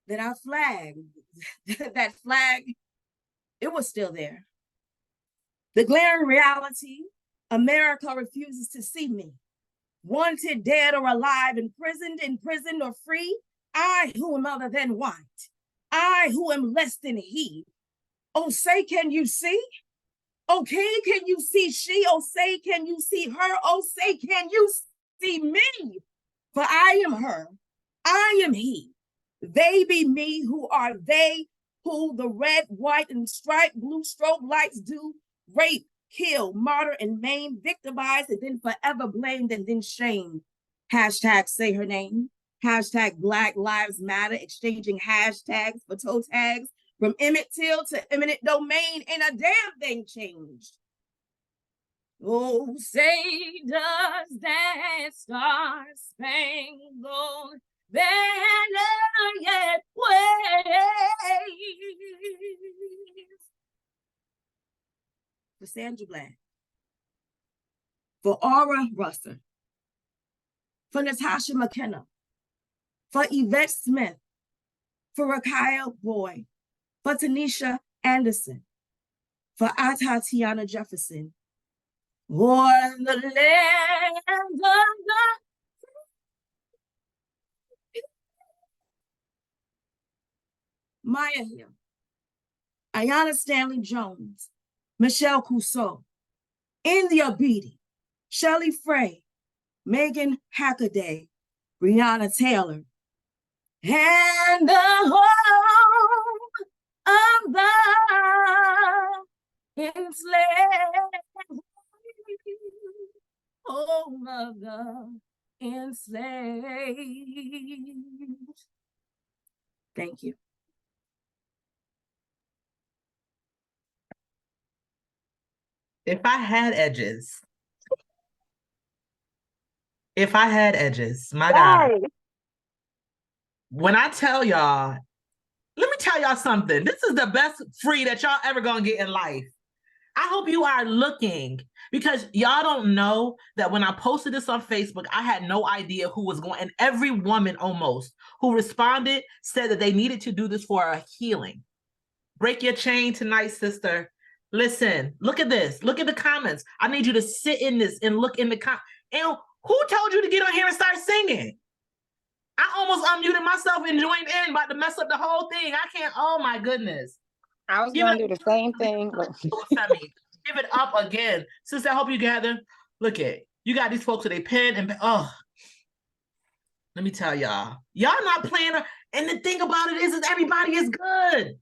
That our flag, that flag, it was still there. The glaring reality, America refuses to see me. Wanted, dead or alive, imprisoned or free, I who am other than white, I who am less than he. Oh, say, can you see? Okay, can you see she? Oh, say, can you see her? Oh, say, can you see me? For I am her, I am he. They be me, who are they, who the red, white, and striped blue strobe lights do rape, kill, martyr, and maim, victimize, and then forever blamed and then shamed. Hashtag say her name. Hashtag Black Lives Matter, exchanging hashtags for toe tags. From Emmett Till to eminent domain, ain't a damn thing changed. Oh, say does that star-spangled banner yet wave? For Sandra Bland, for Aura Russer, for Natasha McKenna, for Yvette Smith, for Rakaya Boyd, for Tanisha Anderson, for Atatiana Jefferson, for the land of the Maya Hill, Ayanna Stanley Jones, Michelle Cousseau, India Beatty, Shelley Frey, Megan Hackaday, Breonna Taylor, and the home of the enslaved, home of the enslaved. Thank you. If I had edges, my God. When I tell y'all, let me tell y'all something. This is the best free that y'all ever gonna get in life. I hope you are looking, because y'all don't know that when I posted this on Facebook, I had no idea who was going, and every woman almost who responded said that they needed to do this for a healing. Break your chain tonight, sister. Listen, look at this. Look at the comments. I need you to sit in this and look in the comments. And who told you to get on here and start singing? I almost unmuted myself and joined in, about to mess up the whole thing. I can't, oh my goodness. I was going to do the same thing. Give it up again. Sister, I hope you gather. Look at, you got these folks with a pen and, oh, let me tell y'all. Y'all not playing, and the thing about it is everybody is good.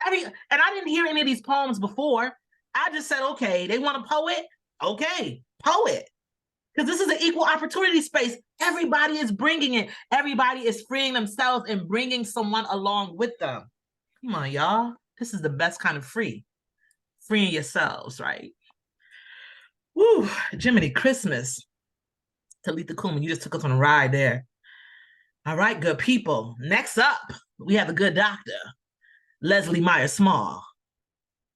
And I didn't hear any of these poems before. I just said, okay, they want a poet? Okay, poet. Because this is an equal opportunity space. Everybody is bringing it. Everybody is freeing themselves and bringing someone along with them. Come on, y'all. This is the best kind of free. Freeing yourselves, right? Woo, Jiminy Christmas. Talitha-Koumi, you just took us on a ride there. All right, good people. Next up, we have a good doctor, Lesli Myers-Small.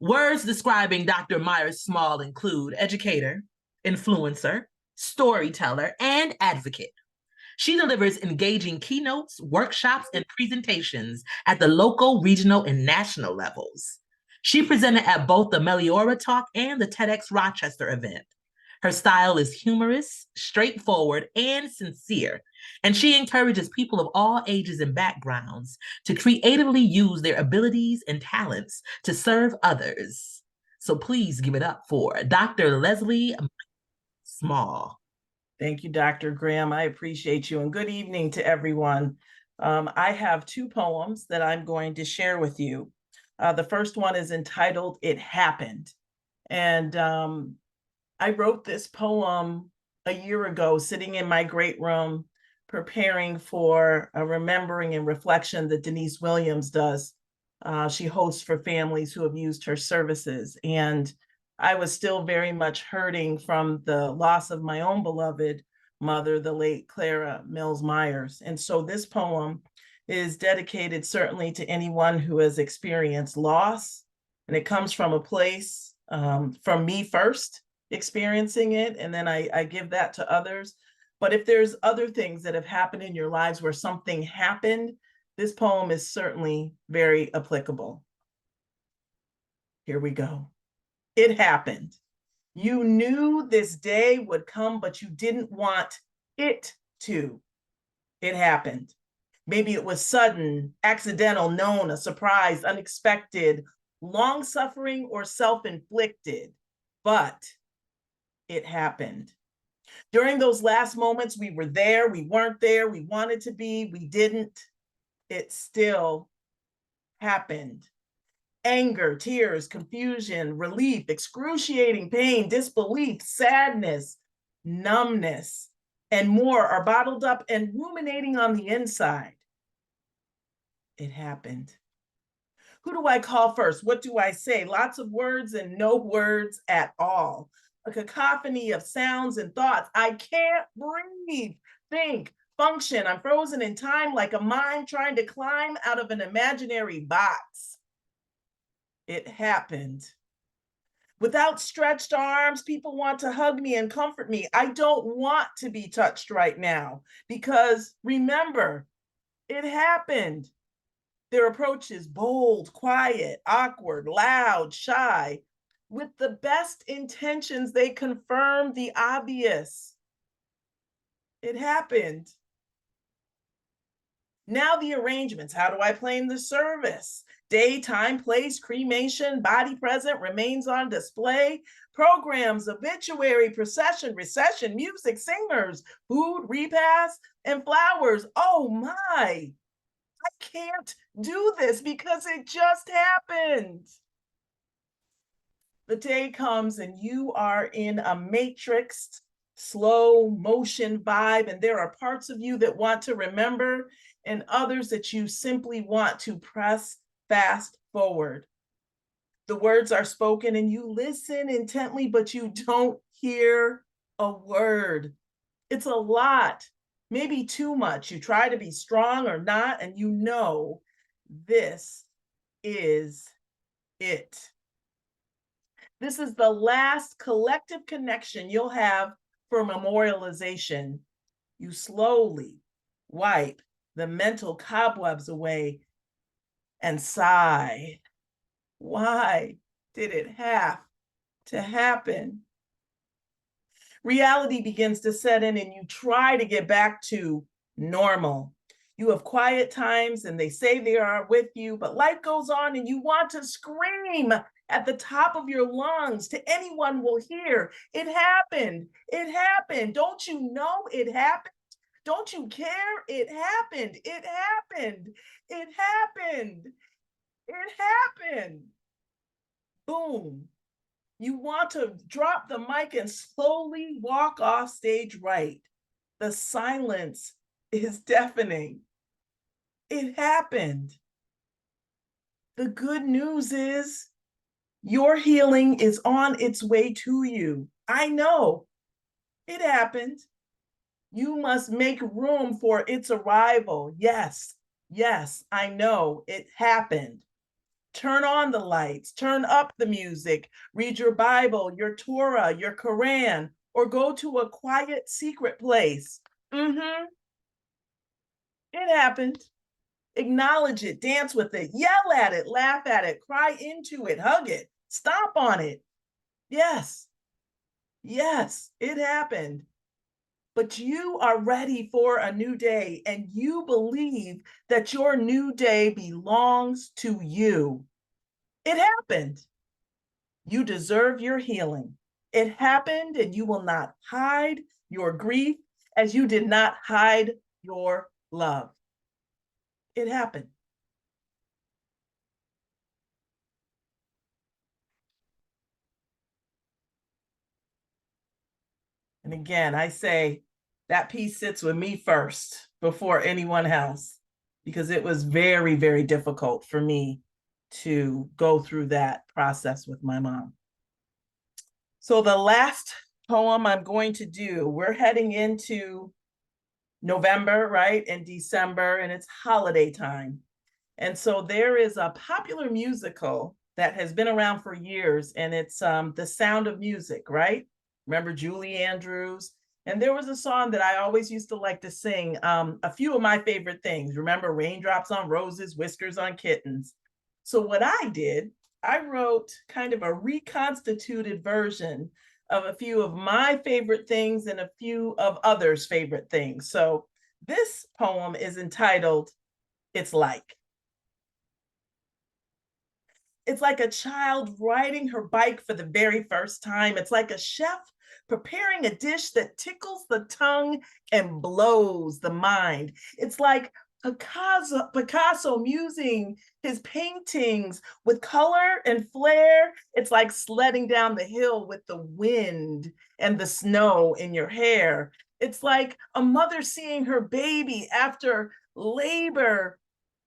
Words describing Dr. Myers-Small include educator, influencer, storyteller, and advocate. She delivers engaging keynotes, workshops, and presentations at the local, regional, and national levels. She presented at both the Meliora Talk and the TEDx Rochester event. Her style is humorous, straightforward, and sincere, and she encourages people of all ages and backgrounds to creatively use their abilities and talents to serve others. So please give it up for Dr. Lesli Myers-Small. Thank you, Dr. Graham. I appreciate you, and good evening to everyone. I have two poems that I'm going to share with you. The first one is entitled, It Happened. And I wrote this poem a year ago, sitting in my great room, preparing for a remembering and reflection that Denise Williams does. She hosts for families who have used her services. And I was still very much hurting from the loss of my own beloved mother, the late Clara Mills Myers. And so this poem is dedicated certainly to anyone who has experienced loss. And it comes from a place, from me first, experiencing it, and then I give that to others. But if there's other things that have happened in your lives where something happened, this poem is certainly very applicable. Here we go. It happened. You knew this day would come, but you didn't want it to. It happened. Maybe it was sudden, accidental, known, a surprise, unexpected, long-suffering, or self-inflicted, but it happened. During those last moments, we were there, we weren't there, we wanted to be, we didn't. It still happened. Anger, tears, confusion, relief, excruciating pain, disbelief, sadness, numbness, and more are bottled up and ruminating on the inside. It happened. Who do I call first? What do I say? Lots of words and no words at all. A cacophony of sounds and thoughts. I can't breathe, think, function. I'm frozen in time like a mind trying to climb out of an imaginary box. It happened. With outstretched arms, people want to hug me and comfort me. I don't want to be touched right now because remember, it happened. Their approach is bold, quiet, awkward, loud, shy. With the best intentions, they confirm the obvious. It happened. Now the arrangements. How do I plan the service? Day, time, place, cremation, body present, remains on display, programs, obituary, procession, recession, music, singers, food, repast, and flowers. Oh my, I can't do this because it just happened. The day comes and you are in a matrixed, slow motion vibe, and there are parts of you that want to remember and others that you simply want to press fast forward. The words are spoken and you listen intently, but you don't hear a word. It's a lot, maybe too much. You try to be strong or not, and you know this is it. This is the last collective connection you'll have for memorialization. You slowly wipe the mental cobwebs away and sigh. Why did it have to happen? Reality begins to set in and you try to get back to normal. You have quiet times and they say they are with you, but life goes on and you want to scream at the top of your lungs to anyone will hear. It happened. It happened. Don't you know it happened? Don't you care? It happened. It happened. It happened. It happened. Boom. You want to drop the mic and slowly walk off stage right. The silence is deafening. It happened. The good news is your healing is on its way to you. I know it happened. You must make room for its arrival. Yes, yes, I know it happened. Turn on the lights, turn up the music, read your Bible, your Torah, your Quran, or go to a quiet, secret place. It happened. Acknowledge it, dance with it, yell at it, laugh at it, cry into it, hug it, stomp on it. Yes, it happened. But you are ready for a new day, and you believe that your new day belongs to you. It happened. You deserve your healing. It happened, and you will not hide your grief as you did not hide your love. It happened. And again, I say that piece sits with me first before anyone else, because it was very, very difficult for me to go through that process with my mom. So the last poem I'm going to do, we're heading into November, right? And December, and it's holiday time. And so there is a popular musical that has been around for years, and it's The Sound of Music, right? Remember Julie Andrews? And there was a song that I always used to like to sing, a few of my favorite things. Remember Raindrops on Roses, Whiskers on Kittens. So what I did, I wrote kind of a reconstituted version of a few of my favorite things and a few of others' favorite things. So this poem is entitled, It's Like. It's like a child riding her bike for the very first time. It's like a chef preparing a dish that tickles the tongue and blows the mind. It's like Picasso musing his paintings with color and flair. It's like sledding down the hill with the wind and the snow in your hair. It's like a mother seeing her baby after labor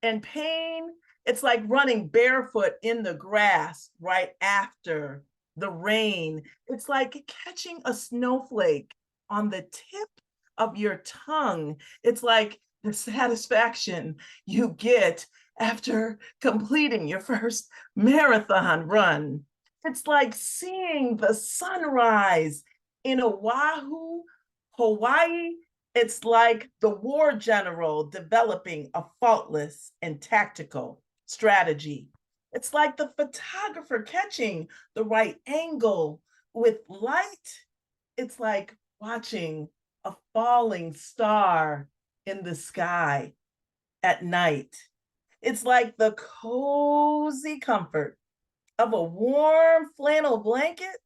and pain. It's like running barefoot in the grass right after the rain. It's like catching a snowflake on the tip of your tongue. It's like the satisfaction you get after completing your first marathon run. It's like seeing the sunrise in Oahu, Hawaii. It's like the war general developing a faultless and tactical strategy. It's like the photographer catching the right angle with light. It's like watching a falling star in the sky at night. It's like the cozy comfort of a warm flannel blanket.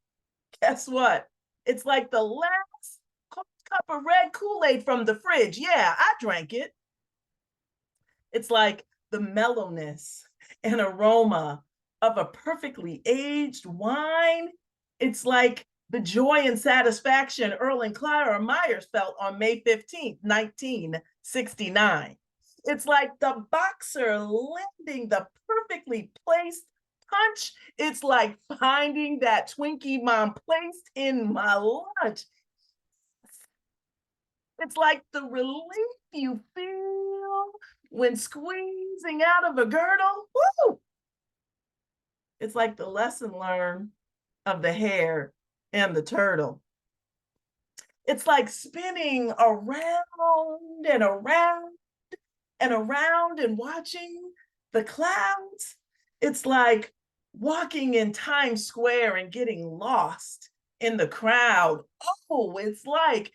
Guess what? It's like the last cup of red Kool-Aid from the fridge. Yeah, I drank it. It's like the mellowness and aroma of a perfectly aged wine. It's like the joy and satisfaction Earl and Clara Myers felt on May 15th, 1969. It's like the boxer landing the perfectly placed punch. It's like finding that Twinkie mom placed in my lunch. It's like the relief you feel when squeezing out of a girdle. Woo! It's like the lesson learned of the hare and the turtle. It's like spinning around and around and around and watching the clouds. It's like walking in Times Square and getting lost in the crowd. Oh, it's like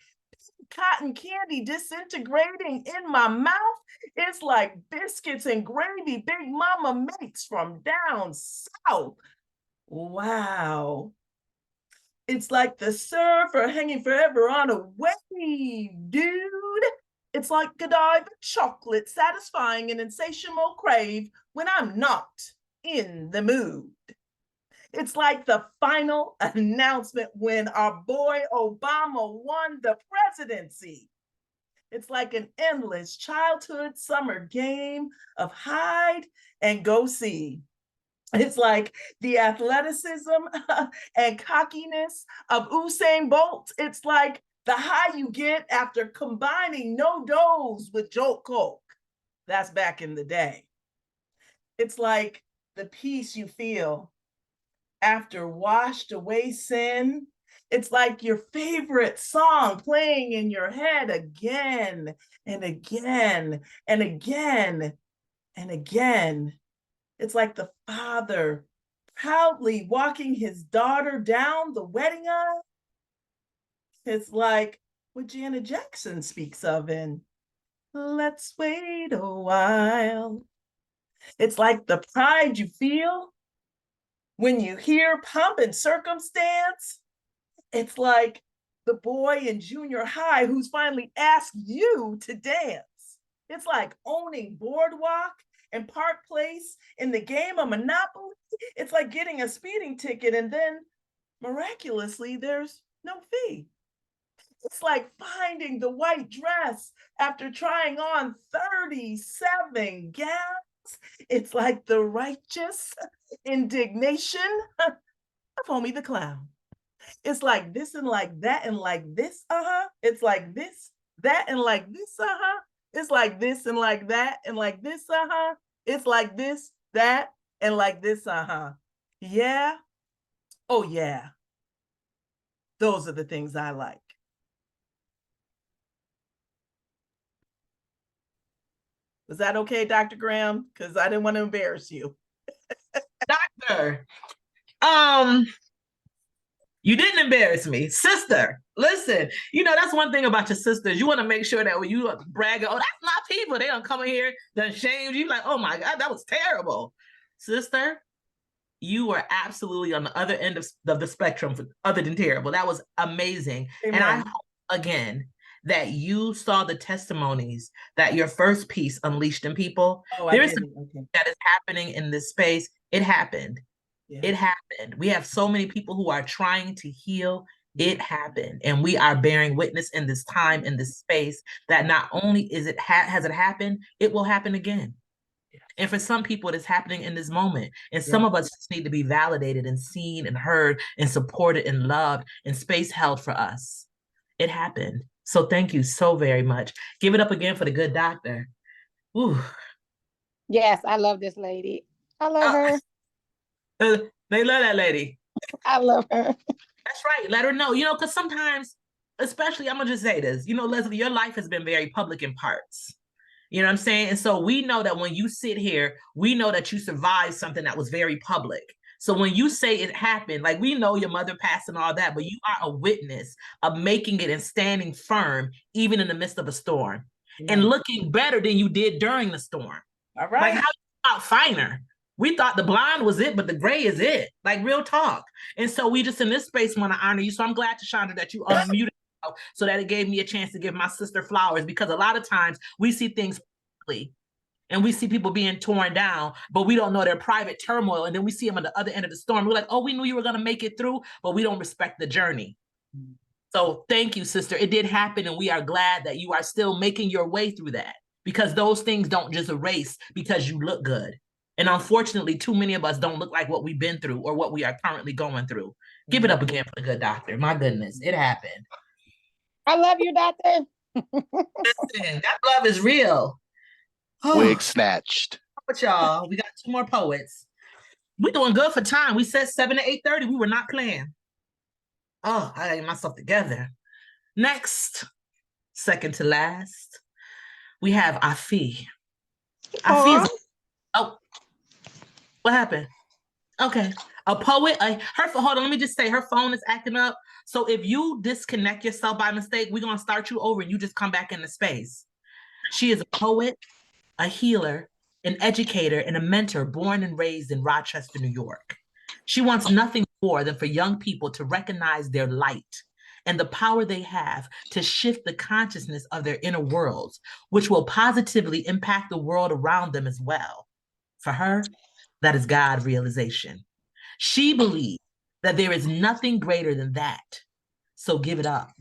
cotton candy disintegrating in my mouth. It's like biscuits and gravy Big Mama makes from down south. Wow. It's like the surfer hanging forever on a wave, dude. It's like Godiva chocolate satisfying an insatiable crave when I'm not in the mood. It's like the final announcement when our boy Obama won the presidency. It's like an endless childhood summer game of hide and go see. It's like the athleticism and cockiness of Usain Bolt. It's like the high you get after combining no dose with Jolt Coke. That's back in the day. It's like the peace you feel after washed away sin. It's like your favorite song playing in your head again and again and again and again. It's like the father proudly walking his daughter down the wedding aisle. It's like what Janet Jackson speaks of in Let's Wait a While. It's like the pride you feel when you hear Pomp and Circumstance. It's like the boy in junior high who's finally asked you to dance. It's like owning Boardwalk and Park Place in the game of Monopoly. It's like getting a speeding ticket and then miraculously there's no fee. It's like finding the white dress after trying on 37 gowns. It's like the righteous indignation of Homie the Clown. It's like this and like that and like this, It's like this, that, and like this, It's like this and like that and like this, It's like this, that, and like this, Yeah. Oh, yeah. Those are the things I like. Was that okay, Dr. Graham? Because I didn't want to embarrass you. Doctor, you didn't embarrass me. Sister, listen, that's one thing about your sisters. You want to make sure that when you brag, oh, that's my people, they don't come in here, done shamed you, like, oh my God, that was terrible. Sister, you were absolutely on the other end of the spectrum, other than terrible. That was amazing. Amen. And I hope, again, that you saw the testimonies that your first piece unleashed in people. There is something that is happening in this space. It happened. Yeah. It happened. We have so many people who are trying to heal. It happened. And we are bearing witness in this time, in this space, that not only is it has it happened, it will happen again. Yeah. And for some people, it is happening in this moment. And some of us just need to be validated and seen and heard and supported and loved and space held for us. It happened. So thank you so very much. Give it up again for the good doctor. Ooh. Yes, I love this lady. I love her. They love that lady. I love her. That's right. Let her know, because sometimes, especially, I'm going to just say this, Leslie, your life has been very public in parts. You know what I'm saying? And so we know that when you sit here, we know that you survived something that was very public. So when you say it happened, like we know your mother passed and all that, but you are a witness of making it and standing firm, even in the midst of a storm, and looking better than you did during the storm. All right. Like how you got finer. We thought the blonde was it, but the gray is it. Like real talk. And so we just in this space want to honor you. So I'm glad, Teshondra, that you unmuted so that it gave me a chance to give my sister flowers, because a lot of times we see things publicly and we see people being torn down, but we don't know their private turmoil. And then we see them at the other end of the storm. We're like, oh, we knew you were going to make it through, but we don't respect the journey. So thank you, sister. It did happen. And we are glad that you are still making your way through that, because those things don't just erase because you look good. And unfortunately, too many of us don't look like what we've been through or what we are currently going through. Give it up again for the good doctor. My goodness, it happened. I love you, doctor. Listen, that love is real. Wig snatched. But y'all, we got 2 more poets. We're doing good for time. We said 7 to 8:30. We were not playing. Oh, I got myself together. Next, second to last, we have Afi. Afi is... Oh, what happened? Okay. A poet, hold on, let me just say, her phone is acting up. So if you disconnect yourself by mistake, we're going to start you over and you just come back into space. She is a poet, a healer, an educator, and a mentor born and raised in Rochester, New York. She wants nothing more than for young people to recognize their light and the power they have to shift the consciousness of their inner worlds, which will positively impact the world around them as well. For her, that is God realization. She believes that there is nothing greater than that. So give it up.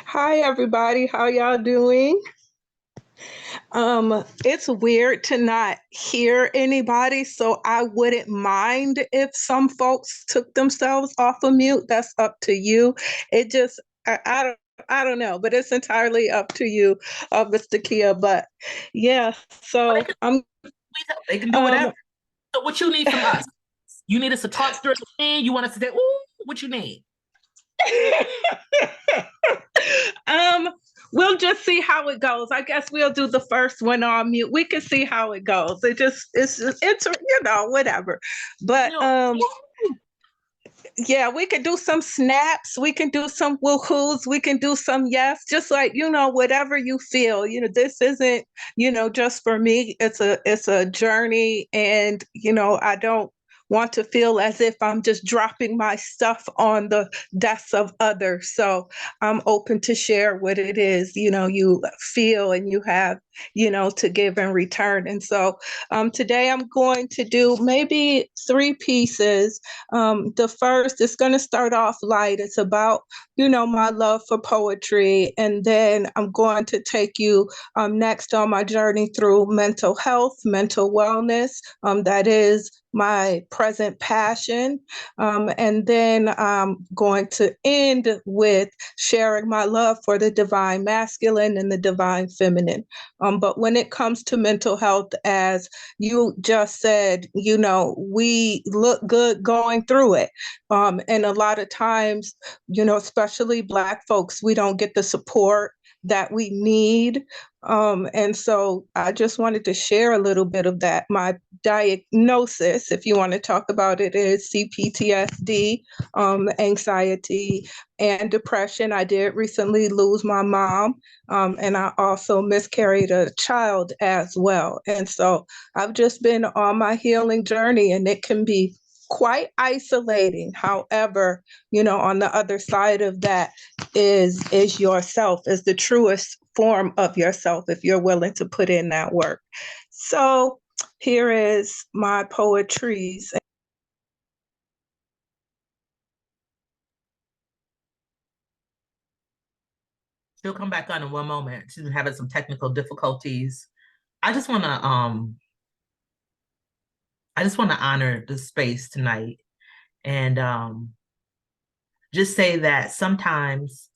Hi, everybody. How y'all doing? It's weird to not hear anybody, so I wouldn't mind if some folks took themselves off of mute. That's up to you. It just, I don't know, but it's entirely up to you, Miss Tokeya. But yeah, so they can do whatever. So what you need from us? You need us to talk through the You want us to say, ooh, what you need? We'll just see how it goes. I guess we'll do the first one on mute. We can see how it goes. It's whatever. But yeah, we can do some snaps, we can do some woohoos, we can do some yes, just like, whatever you feel. This isn't, just for me. It's a journey, and I don't want to feel as if I'm just dropping my stuff on the desks of others. So I'm open to share what it is, you feel and you have, to give and return. And so today I'm going to do maybe 3 pieces. The first is going to start off light. It's about, my love for poetry. And then I'm going to take you next on my journey through mental health, mental wellness. That is my present passion. And then I'm going to end with sharing my love for the divine masculine and the divine feminine. But when it comes to mental health, as you just said, we look good going through it. And a lot of times, especially Black folks, we don't get the support that we need. And so I just wanted to share a little bit of that. My diagnosis, if you want to talk about it, is CPTSD, anxiety, and depression. I did recently lose my mom, and I also miscarried a child as well. And so I've just been on my healing journey, and it can be quite isolating. However, on the other side of that is yourself, is the truest form of yourself, if you're willing to put in that work. So here is my poetries. She'll come back on in one moment. She's having some technical difficulties. I just want to honor the space tonight, and just say that sometimes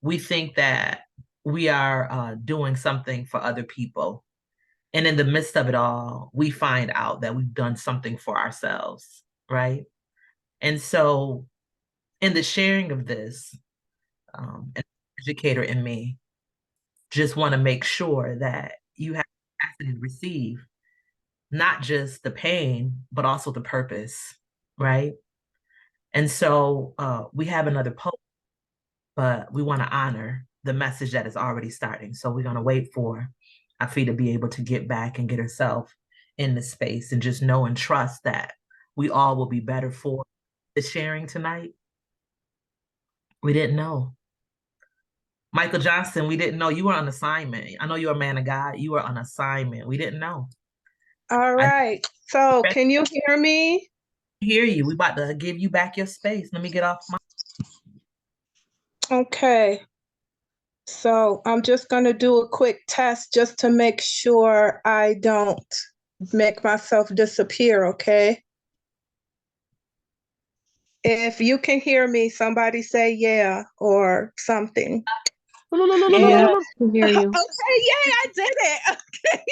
we think that we are doing something for other people, and in the midst of it all, we find out that we've done something for ourselves, right? And so in the sharing of this, an educator in me just want to make sure that you have the capacity to receive not just the pain, but also the purpose, right? And so we have another poem, but we want to honor the message that is already starting. So we're going to wait for Afi to be able to get back and get herself in the space, and just know and trust that we all will be better for the sharing tonight. We didn't know. Michael Johnson, we didn't know you were on assignment. I know you're a man of God. You were on assignment. We didn't know. All right. So can you hear me? Hear you. We about to give you back your space. Let me get off my. Okay. So I'm just going to do a quick test just to make sure I don't make myself disappear, okay? If you can hear me, somebody say yeah or something. Yeah, I can hear you. Okay, yay, I did it. Okay.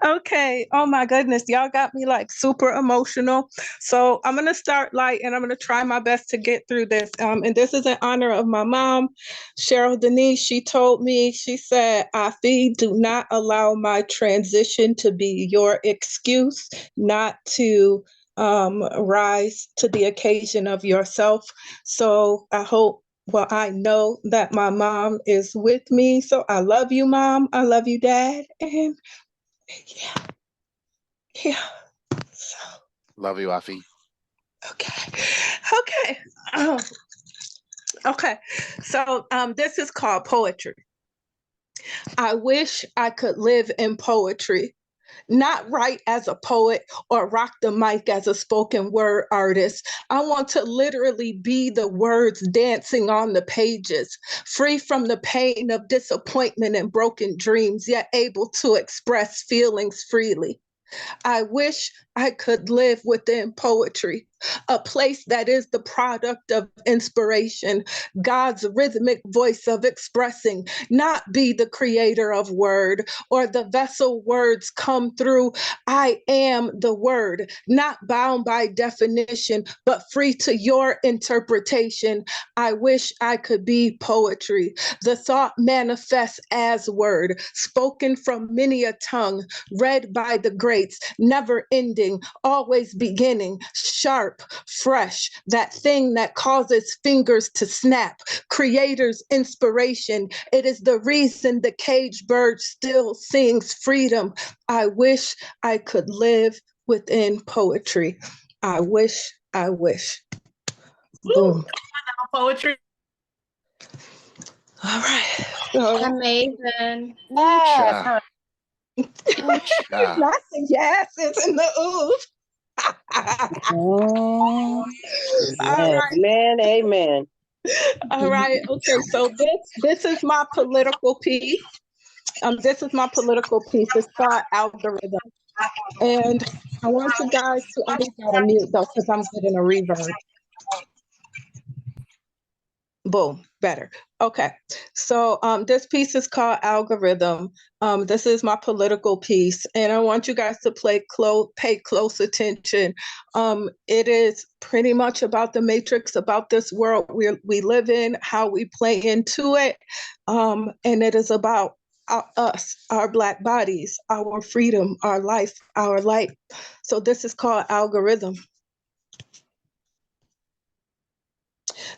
Okay. Oh my goodness. Y'all got me like super emotional. So I'm going to start light, and I'm going to try my best to get through this. And this is in honor of my mom, Cheryl Denise. She told me, she said, Afi, do not allow my transition to be your excuse not to rise to the occasion of yourself. So I know that my mom is with me. So I love you, Mom. I love you, Dad. And yeah. So. Love you, Afi. Okay. Okay. So this is called poetry. I wish I could live in poetry, not write as a poet or rock the mic as a spoken word artist. I want to literally be the words dancing on the pages, free from the pain of disappointment and broken dreams, yet able to express feelings freely. I wish I could live within poetry, a place that is the product of inspiration, God's rhythmic voice of expressing, not be the creator of word or the vessel words come through. I am the word, not bound by definition, but free to your interpretation. I wish I could be poetry. The thought manifests as word, spoken from many a tongue, read by the greats, never ending, always beginning, sharp, fresh, that thing that causes fingers to snap, creator's inspiration. It is the reason the caged bird still sings freedom. I wish I could live within poetry. I wish, I wish. Boom. Poetry. All right. So, Amazing. Yes. not the yeses and the oohs. Oh, All right. amen, amen. All right. Okay. So this is my political piece. This is my political piece. It's called Algorithm. And I want you guys to, I just gotta mute though, because I'm getting a reverb. Boom, better. Okay, so this piece is called Algorithm. This is my political piece, and I want you guys to pay close attention. It is pretty much about the matrix, about this world we live in, how we play into it, and it is about us, our Black bodies, our freedom, our life, our light. So this is called Algorithm.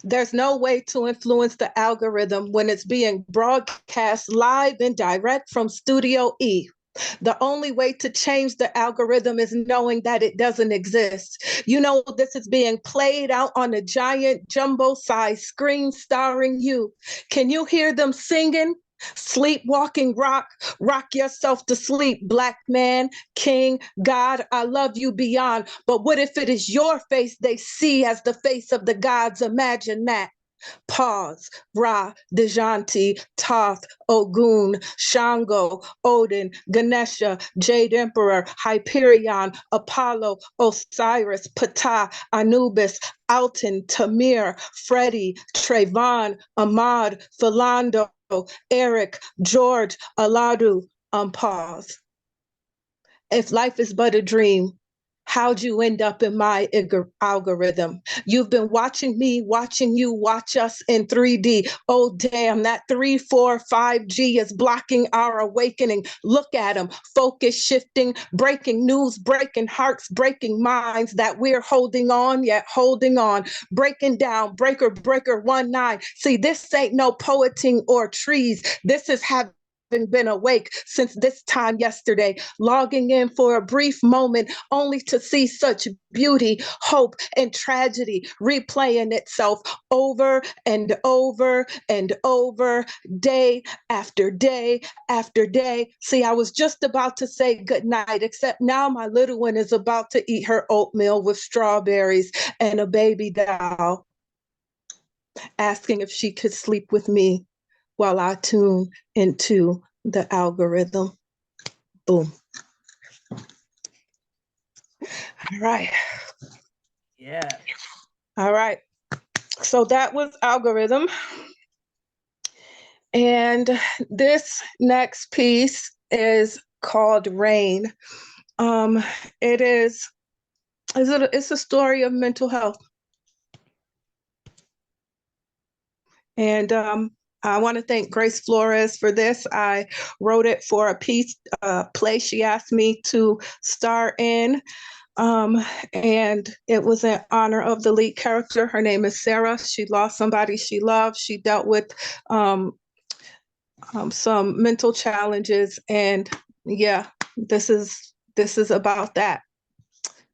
There's no way to influence the algorithm when it's being broadcast live and direct from Studio E. The only way to change the algorithm is knowing that it doesn't exist. You know, this is being played out on a giant jumbo-sized screen starring you. Can you hear them singing? Sleepwalking rock yourself to sleep, Black man, king, God, I love you beyond. But what if it is your face they see as the face of the gods? Imagine that. Pause. Ra, Dejanti, Thoth, Ogun, Shango, Odin, Ganesha, Jade Emperor, Hyperion, Apollo, Osiris, Ptah, Anubis, Alton, Tamir, Freddie, Trayvon, Ahmad, Philando, Eric, George, Aladu. Pause. If life is but a dream, how'd you end up in my algorithm? You've been watching me, watching you, watch us in 3D. Oh, damn, that 3, 4, 5G is blocking our awakening. Look at them, focus shifting, breaking news, breaking hearts, breaking minds that we're holding on, yet holding on. Breaking down, breaker, 19. See, this ain't no poeting or trees. This is having been awake since this time yesterday, logging in for a brief moment only to see such beauty, hope, and tragedy replaying itself over and over and over, day after day after day. See, I was just about to say goodnight, except now my little one is about to eat her oatmeal with strawberries and a baby doll, asking if she could sleep with me while I tune into the algorithm. Boom. All right. Yeah. All right. So that was Algorithm. And this next piece is called Rain. It's a story of mental health. And I want to thank Grace Flores for this. I wrote it for a play she asked me to star in. And it was in honor of the lead character. Her name is Sarah. She lost somebody she loved. She dealt with some mental challenges. And yeah, this is about that.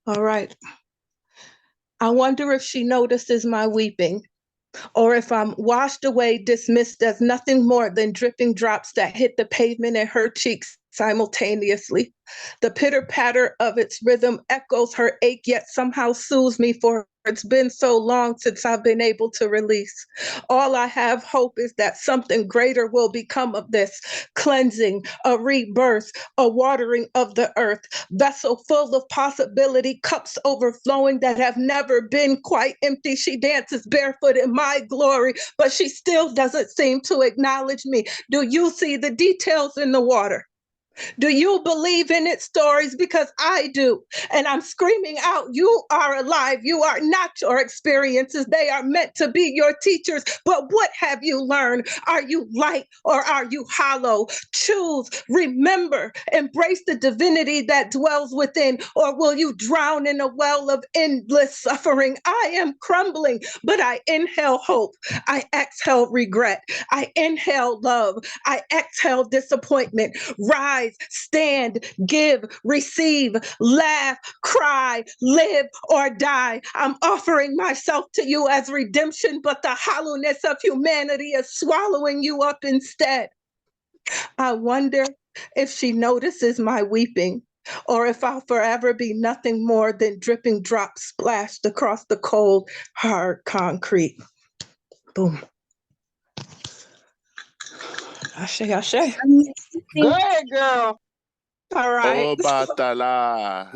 All right. I wonder if she notices my weeping, or if I'm washed away, dismissed as nothing more than dripping drops that hit the pavement in her cheeks simultaneously. The pitter-patter of its rhythm echoes her ache, yet somehow soothes me, for it's been so long since I've been able to release. All I have hope is that something greater will become of this cleansing, a rebirth, a watering of the earth, vessel full of possibility, cups overflowing that have never been quite empty. She dances barefoot in my glory, but she still doesn't seem to acknowledge me. Do you see the details in the water? Do you believe in its stories? Because I do. And I'm screaming out, you are alive. You are not your experiences. They are meant to be your teachers. But what have you learned? Are you light or are you hollow? Choose, remember, embrace the divinity that dwells within, or will you drown in a well of endless suffering? I am crumbling, but I inhale hope. I exhale regret. I inhale love. I exhale disappointment. Rise, stand, give, receive, laugh, cry, live, or die. I'm offering myself to you as redemption, but the hollowness of humanity is swallowing you up instead. I wonder if she notices my weeping, or if I'll forever be nothing more than dripping drops splashed across the cold, hard concrete. Boom. Ashe, ashe. Go ahead, girl. All right. Oh, Batala.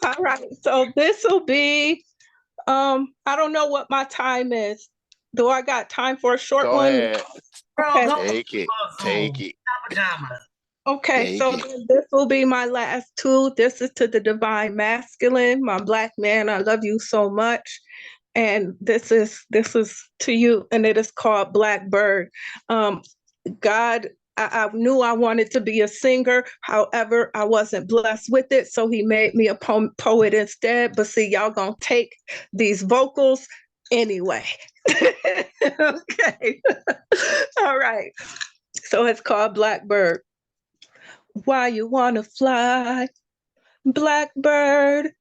All right. So this will be, I don't know what my time is. Do I got time for a short Go one? ahead. Okay. Take it. Take it. Pajamas. Okay, Take so it. then this will be my last two. This is to the divine masculine, my Black man. I love you so much. And this is to you, and it is called Blackbird. God, I knew I wanted to be a singer. However, I wasn't blessed with it, so he made me a poet instead. But see, y'all gonna take these vocals anyway. Okay. All right. So it's called Blackbird. Why you wanna fly, Blackbird?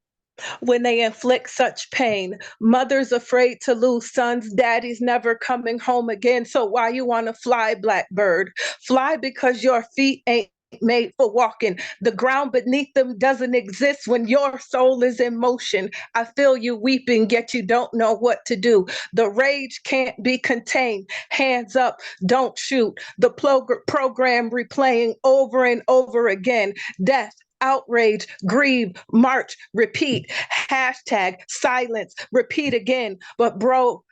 When they inflict such pain, mothers afraid to lose sons, daddies never coming home again. So why you want to fly, Blackbird? Fly because your feet ain't made for walking. The ground beneath them doesn't exist when your soul is in motion. I feel you weeping, yet you don't know what to do. The rage can't be contained. Hands up, don't shoot. The program replaying over and over again. Death, outrage, grieve, march, repeat, hashtag, silence, repeat again. But bro,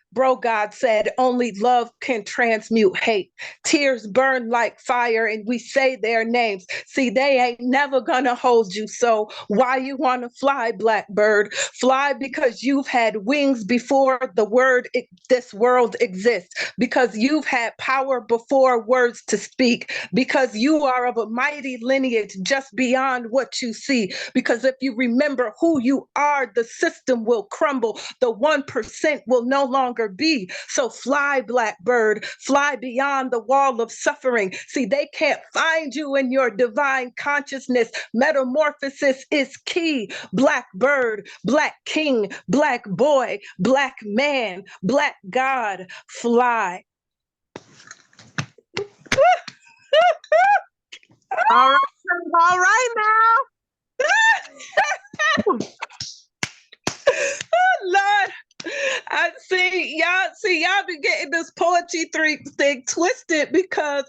God said only love can transmute hate. Tears burn like fire and we say their names. See, they ain't never gonna hold you. So why you wanna fly, Blackbird? Fly because you've had wings before this world exists. Because you've had power before words to speak. Because you are of a mighty lineage just beyond what you see. Because if you remember who you are, the system will crumble. The 1% will no longer be. So fly, Blackbird, fly beyond the wall of suffering. See, they can't find you in your divine consciousness. Metamorphosis is key. Blackbird, Black king, Black boy, Black man, Black God, fly. All right now. Lord, I see y'all be getting this poetry thing twisted because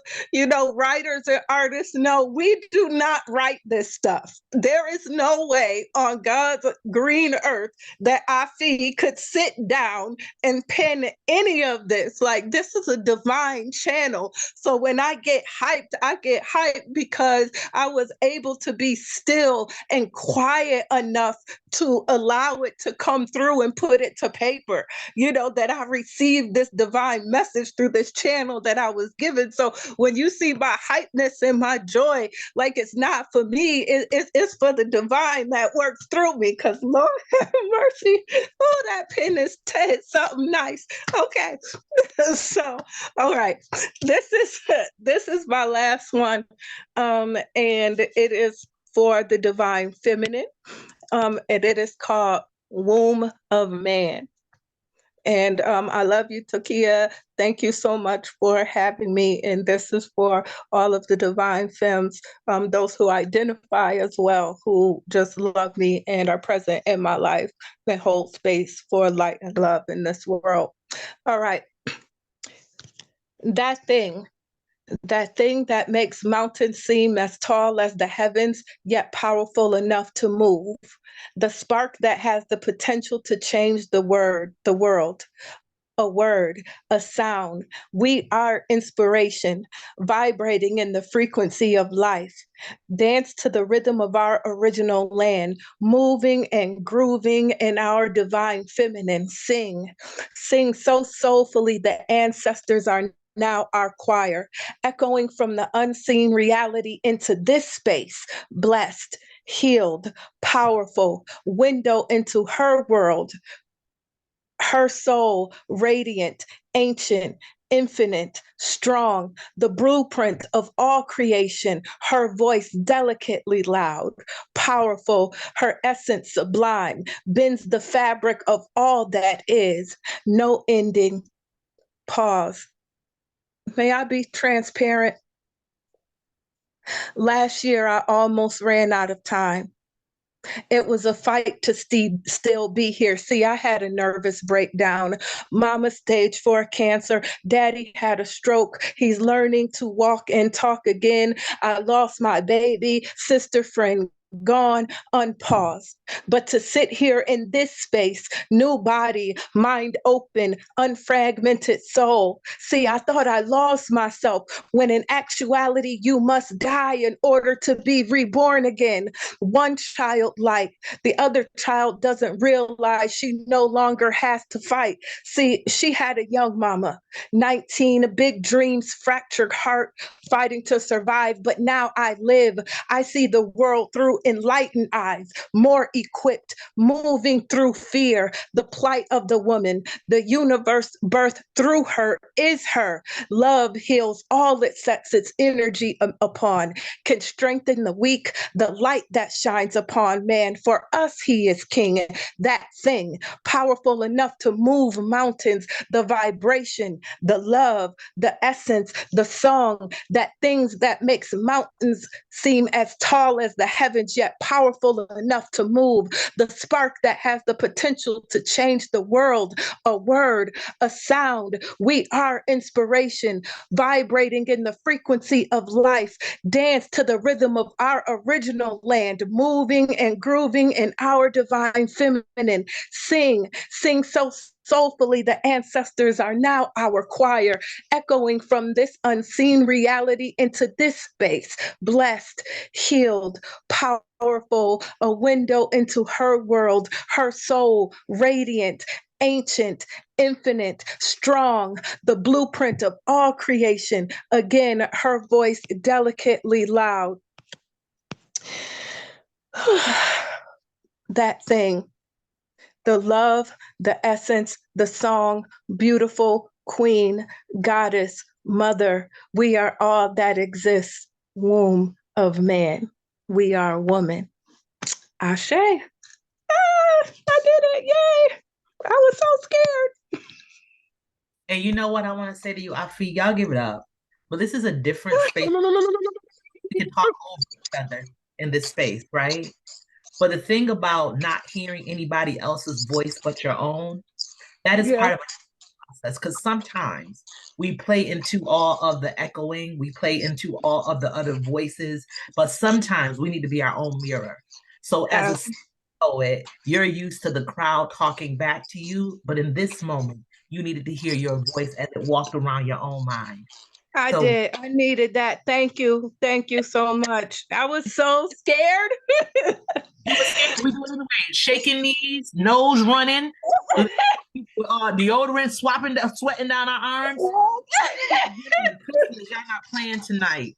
writers and artists know we do not write this stuff. There is no way on God's green earth that Afi could sit down and pen any of this. Like, this is a divine channel. So when I get hyped because I was able to be still and quiet enough to allow it to come through and put it to paper, that I received this divine message through this channel that I was given. So when you see my hypeness and my joy, like, it's not for me, it's for the divine that works through me, because Lord have mercy, oh, that pen is something nice. Okay. So, all right, this is my last one, and it is for the divine feminine. And it is called Womb of Man. And I love you, Tokeya. Thank you so much for having me. And this is for all of the Divine Femmes, those who identify as well, who just love me and are present in my life and hold space for light and love in this world. All right. That thing that makes mountains seem as tall as the heavens, yet powerful enough to move. The spark that has the potential to change the world. A word, a sound. We are inspiration, vibrating in the frequency of life. Dance to the rhythm of our original land, moving and grooving in our divine feminine. Sing so soulfully the ancestors are now our choir, echoing from the unseen reality into this space, blessed, healed, powerful, window into her world, her soul, radiant, ancient, infinite, strong, the blueprint of all creation, her voice delicately loud, powerful, her essence sublime, bends the fabric of all that is, no ending. Pause. May I be transparent? Last year, I almost ran out of time. It was a fight to still be here. See, I had a nervous breakdown. Mama stage 4 cancer. Daddy had a stroke. He's learning to walk and talk again. I lost my baby, sister, friend gone, unpaused. But to sit here in this space, new body, mind open, unfragmented soul. See, I thought I lost myself when in actuality, you must die in order to be reborn again. One child life, the other child doesn't realize she no longer has to fight. See, she had a young mama, 19, big dreams, fractured heart, fighting to survive. But now I live. I see the world through enlightened eyes, more equipped, moving through fear, the plight of the woman, the universe birth through her is her. Love heals all it sets its energy upon, can strengthen the weak, the light that shines upon man. For us, he is king, that thing, powerful enough to move mountains, the vibration, the love, the essence, the song, that things that makes mountains seem as tall as the heavens, yet powerful enough to move, the spark that has the potential to change the world, a word, a sound. We are inspiration, vibrating in the frequency of life. Dance to the rhythm of our original land, moving and grooving in our divine feminine. Sing so soulfully the ancestors are now our choir, echoing from this unseen reality into this space, blessed, healed, powerful, a window into her world, her soul, radiant, ancient, infinite, strong, the blueprint of all creation. Again, her voice delicately loud. That thing, the love, the essence, the song, beautiful queen, goddess, mother, we are all that exists, womb of man. We are woman. Ashe. I did it, yay. I was so scared. And you know what I want to say to you, Afi, y'all give it up. But this is a different space. We can talk over each other in this space, right? But the thing about not hearing anybody else's voice but your own, that is part of the process. Because sometimes we play into all of the echoing, we play into all of the other voices, but sometimes we need to be our own mirror. So as a poet, you're used to the crowd talking back to you, but in this moment, you needed to hear your voice as it walked around your own mind. I did. I needed that. Thank you. Thank you so much. I was so scared. You were scared. We do it anyway. Shaking knees, nose running, deodorant sweating down our arms. Y'all not playing tonight.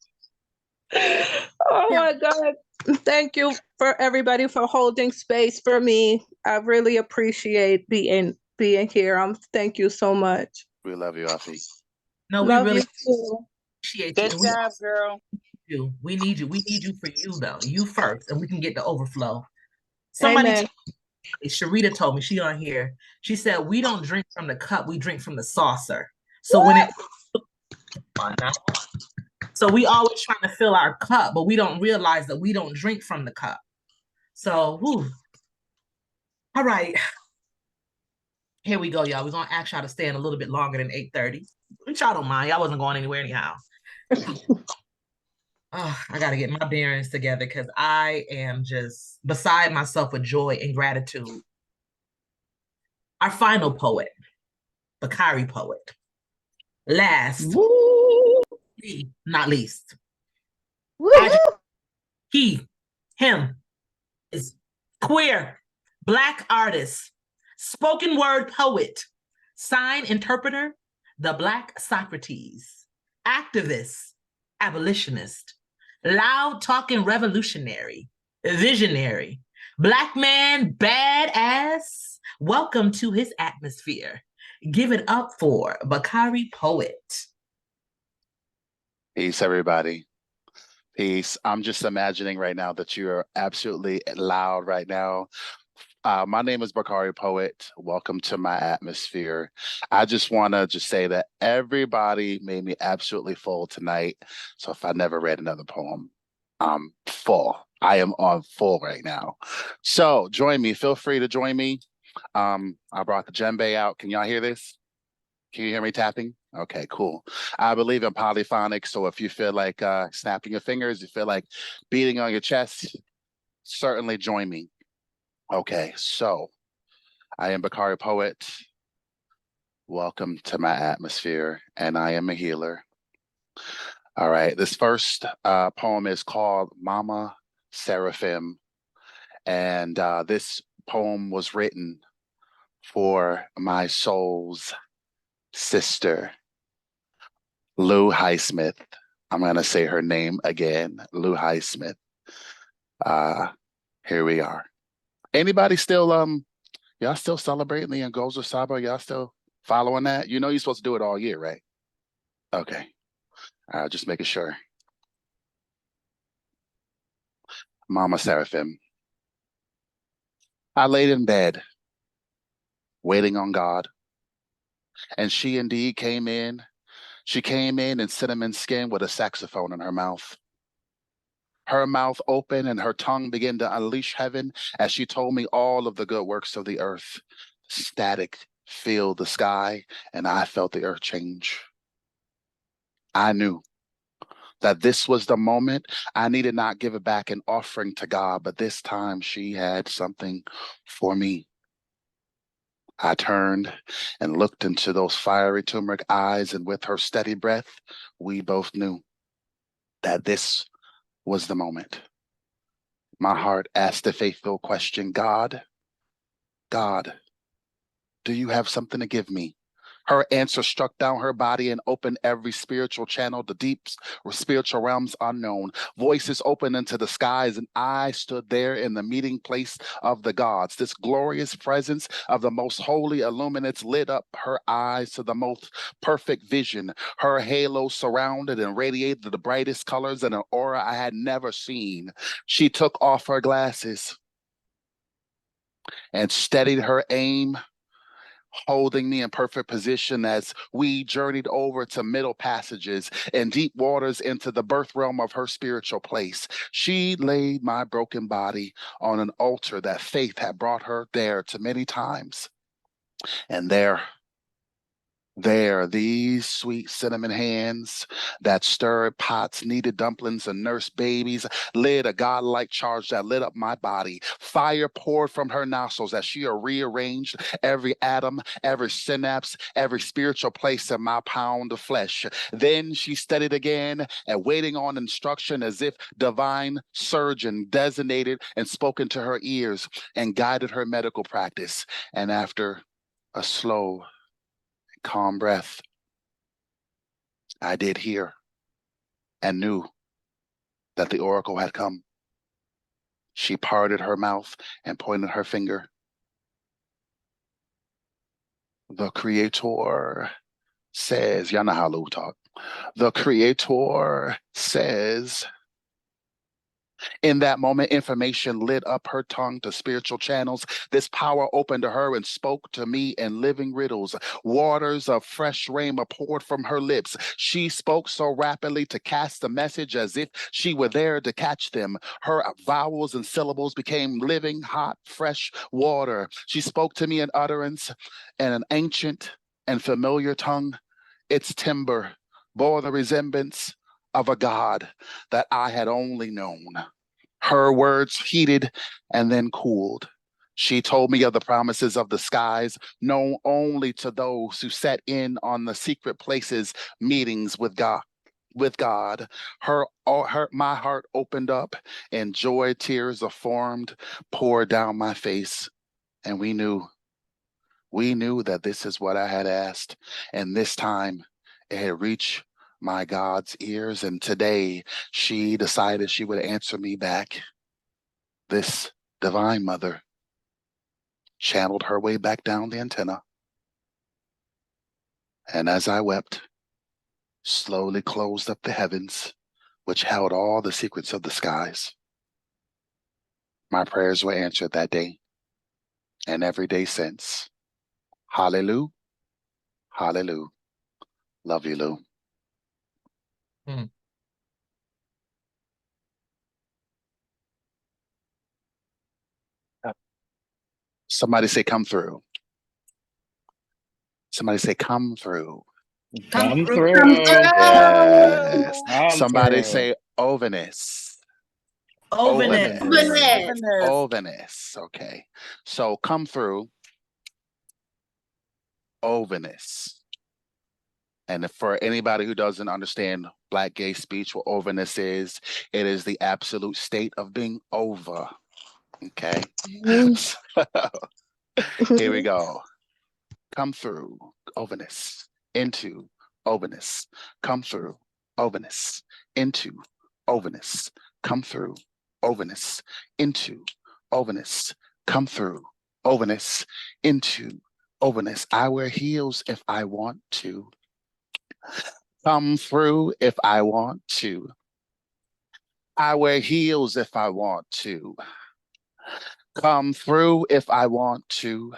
Oh my God. Thank you for everybody for holding space for me. I really appreciate being here. Thank you so much. We love you, Afi. No, we Love really you appreciate Good you. job, girl. We need you. We need you for you, though. You first, and we can get the overflow. Somebody Amen. Sharita told me, she on here. She said, we don't drink from the cup, we drink from the saucer. So when it so we always trying to fill our cup, but we don't realize that we don't drink from the cup. So, whew. All right. Here we go, y'all. We're gonna ask y'all to stay in a little bit longer than 8:30. Which y'all don't mind. Y'all wasn't going anywhere anyhow. Oh, I gotta get my bearings together because I am just beside myself with joy and gratitude. Our final poet, BakariPoet. Last, not least. He, him, is queer, Black artist, spoken word poet, sign interpreter, the Black Socrates, activist, abolitionist, loud talking revolutionary, visionary, Black man, badass. Welcome to his atmosphere. Give it up for BakariPoet. Peace, everybody. Peace. I'm just imagining right now that you're absolutely loud right now. My name is BakariPoet. Welcome to my atmosphere. I just want to just say that everybody made me absolutely full tonight. So if I never read another poem, I'm full. I am on full right now. So join me. Feel free to join me. I brought the djembe out. Can y'all hear this? Can you hear me tapping? Okay, cool. I believe in polyphonic, so if you feel like snapping your fingers, you feel like beating on your chest, certainly join me. Okay, so I am BakariPoet. Welcome to my atmosphere, and I am a healer. All right, this first poem is called Mama Seraphim, and this poem was written for my soul's sister, Lou Highsmith. I'm going to say her name again, Lou Highsmith. Here we are. Anybody still, y'all still celebrating the Ngozi Saba? Y'all still following that? You know you're supposed to do it all year, right? Okay. Just making sure. Mama Seraphim. I laid in bed, waiting on God. And she indeed came in. She came in cinnamon skin with a saxophone in her mouth. Her mouth open and her tongue began to unleash heaven as she told me all of the good works of the earth. Static filled the sky, and I felt the earth change. I knew that this was the moment I needed not give it back an offering to God, but this time she had something for me. I turned and looked into those fiery turmeric eyes, and with her steady breath, we both knew that this was the moment. My heart asked the faithful question, God, do you have something to give me? Her answer struck down her body and opened every spiritual channel, the deep spiritual realms unknown. Voices opened into the skies, and I stood there in the meeting place of the gods. This glorious presence of the most holy illuminates lit up her eyes to the most perfect vision. Her halo surrounded and radiated the brightest colors and an aura I had never seen. She took off her glasses and steadied her aim, holding me in perfect position as we journeyed over to middle passages and deep waters into the birth realm of her spiritual place. She laid my broken body on an altar that faith had brought her there to many times. And there, these sweet cinnamon hands that stirred pots, kneaded dumplings, and nursed babies led a godlike charge that lit up my body. Fire poured from her nostrils as she rearranged every atom, every synapse, every spiritual place in my pound of flesh. Then she studied again and waiting on instruction as if divine surgeon designated and spoken to her ears and guided her medical practice. And after a slow, calm breath, I did hear and knew that the oracle had come. She parted her mouth and pointed her finger. The Creator says, y'all know how Lou talk. The Creator says, In that moment, information lit up her tongue to spiritual channels. This power opened to her and spoke to me in living riddles. Waters of fresh rain were poured from her lips. She spoke so rapidly to cast the message as if she were there to catch them. Her vowels and syllables became living, hot, fresh water. She spoke to me in utterance in an ancient and familiar tongue. Its timbre bore the resemblance of a god that I had only known. Her words heated and then cooled. She told me of the promises of the skies, known only to those who sat in on the secret places, meetings with God. My heart opened up, and joy tears of formed poured down my face, and we knew that this is what I had asked, and this time it had reached my God's ears, and today she decided she would answer me back. This divine mother channeled her way back down the antenna, and as I wept, slowly closed up the heavens, which held all the secrets of the skies. My prayers were answered that day, and every day since. Hallelujah, hallelujah. Love you, Lou. Somebody say, come through. Somebody say, come through. Come through. Yes. Come Somebody through. say, oveness. Ovenus. Oveness. Okay. So come through. Oveness. And for anybody who doesn't understand Black gay speech, what oveness is, it is the absolute state of being over. Okay. So, here we go. Come through, oveness, into oveness, come through, oveness, into oveness, come through, oveness, into oveness, come through, oveness, into oveness. I wear heels if I want to. Come through if I want to. I wear heels if I want to. Come through if I want to.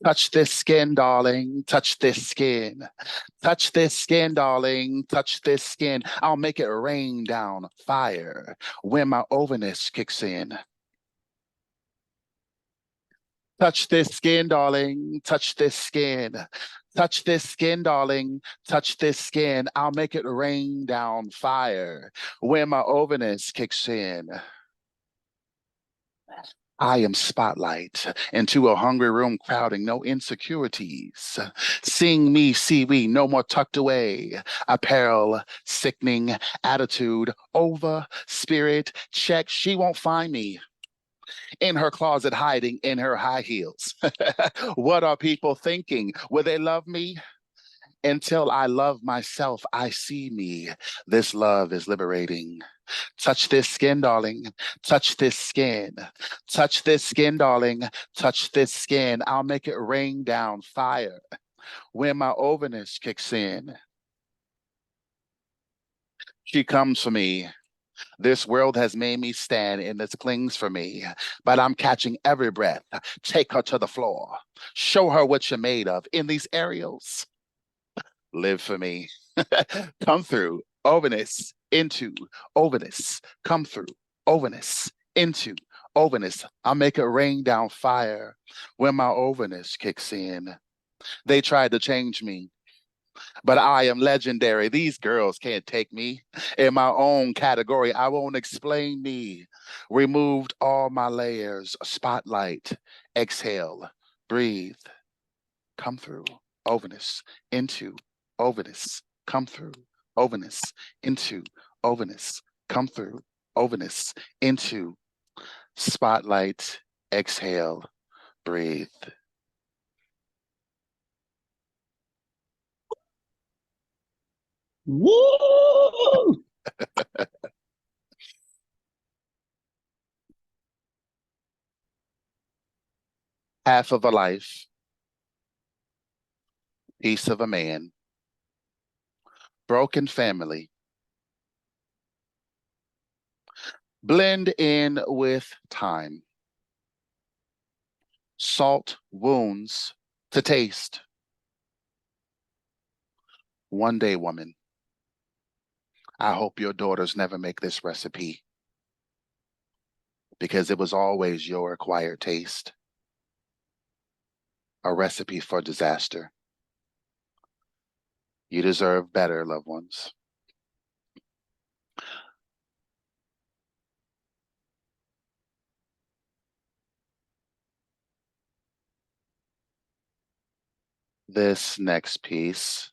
Touch this skin, darling. Touch this skin. Touch this skin, darling. Touch this skin. I'll make it rain down fire when my ovenness kicks in. Touch this skin, darling. Touch this skin. Touch this skin, darling. Touch this skin. I'll make it rain down fire when my ovenness kicks in. I am spotlight into a hungry room crowding, no insecurities. Seeing me, see we, no more tucked away. Apparel, sickening, attitude, over, spirit, check. She won't find me in her closet hiding in her high heels. What are people thinking? Will they love me? Until I love myself, I see me. This love is liberating. Touch this skin, darling. Touch this skin. Touch this skin, darling. Touch this skin. I'll make it rain down fire when my ovenness kicks in. She comes for me. This world has made me stand and this clings for me, but I'm catching every breath. Take her to the floor. Show her what you're made of in these aerials. Live for me. Come through, ovenness, into ovenness. Come through, ovenness, into ovenness. I'll make it rain down fire when my ovenness kicks in. They tried to change me, but I am legendary. These girls can't take me in my own category. I won't explain me. Removed all my layers. Spotlight, exhale, breathe. Come through, ovenness, into ovenness, come through, ovenness, into ovenness, come through, ovenness, into spotlight, exhale, breathe. Woo! Half of a life, piece of a man, broken family, Blend in with time. Salt wounds to taste. One day, woman, I hope your daughters never make this recipe, because it was always your acquired taste. A recipe for disaster. You deserve better, loved ones. This next piece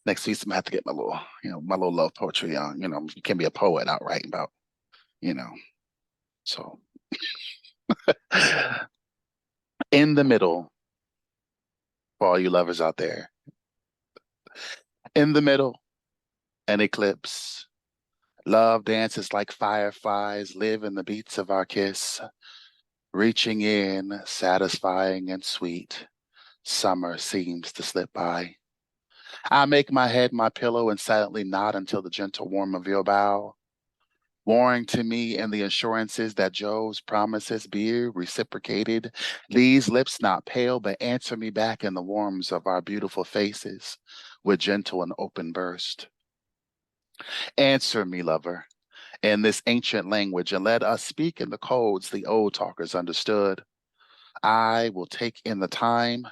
I'm gonna have to get my little, my little love poetry on. You can be a poet out writing about, so. In the middle, for all you lovers out there, in the middle, an eclipse. Love dances like fireflies, live in the beats of our kiss, reaching in, satisfying and sweet. Summer seems to slip by. I make my head my pillow and silently nod until the gentle warmth of your bow, warring to me and the assurances that Joe's promises be reciprocated. These lips not pale, but answer me back in the warmth of our beautiful faces with gentle and open burst. Answer me, lover, in this ancient language, and let us speak in the codes the old talkers understood. I will take in the time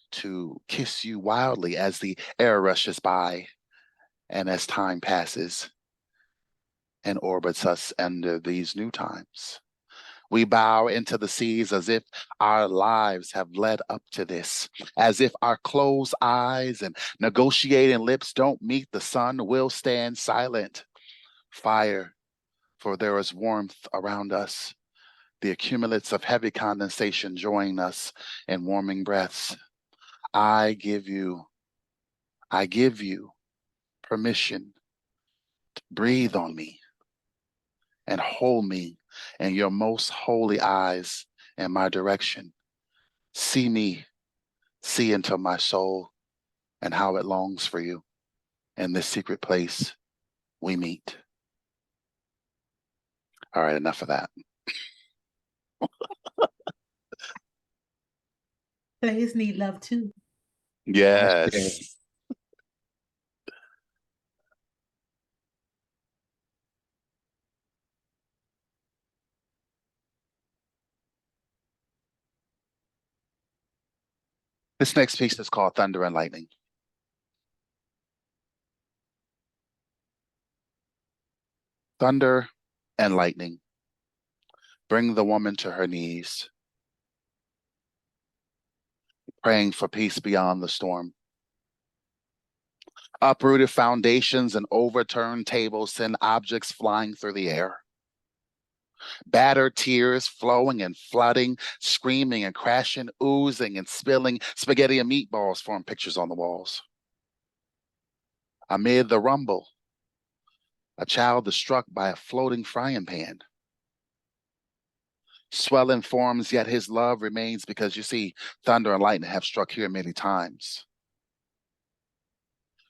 to kiss you wildly as the air rushes by and as time passes and orbits us under these new times. We bow into the seas as if our lives have led up to this, as if our closed eyes and negotiating lips don't meet the sun. We'll stand silent. Fire, for there is warmth around us. The accumulates of heavy condensation join us in warming breaths. I give you permission to breathe on me and hold me in your most holy eyes in my direction. See me, see into my soul and how it longs for you. In this secret place we meet. All right, enough of that. Players need love too. Yes. This next piece is called Thunder and Lightning. Thunder and lightning bring the woman to her knees, praying for peace beyond the storm. Uprooted foundations and overturned tables send objects flying through the air. Battered tears flowing and flooding, screaming and crashing, oozing and spilling. Spaghetti and meatballs form pictures on the walls. Amid the rumble, a child is struck by a floating frying pan. Swelling forms, yet his love remains, because you see, thunder and lightning have struck here many times.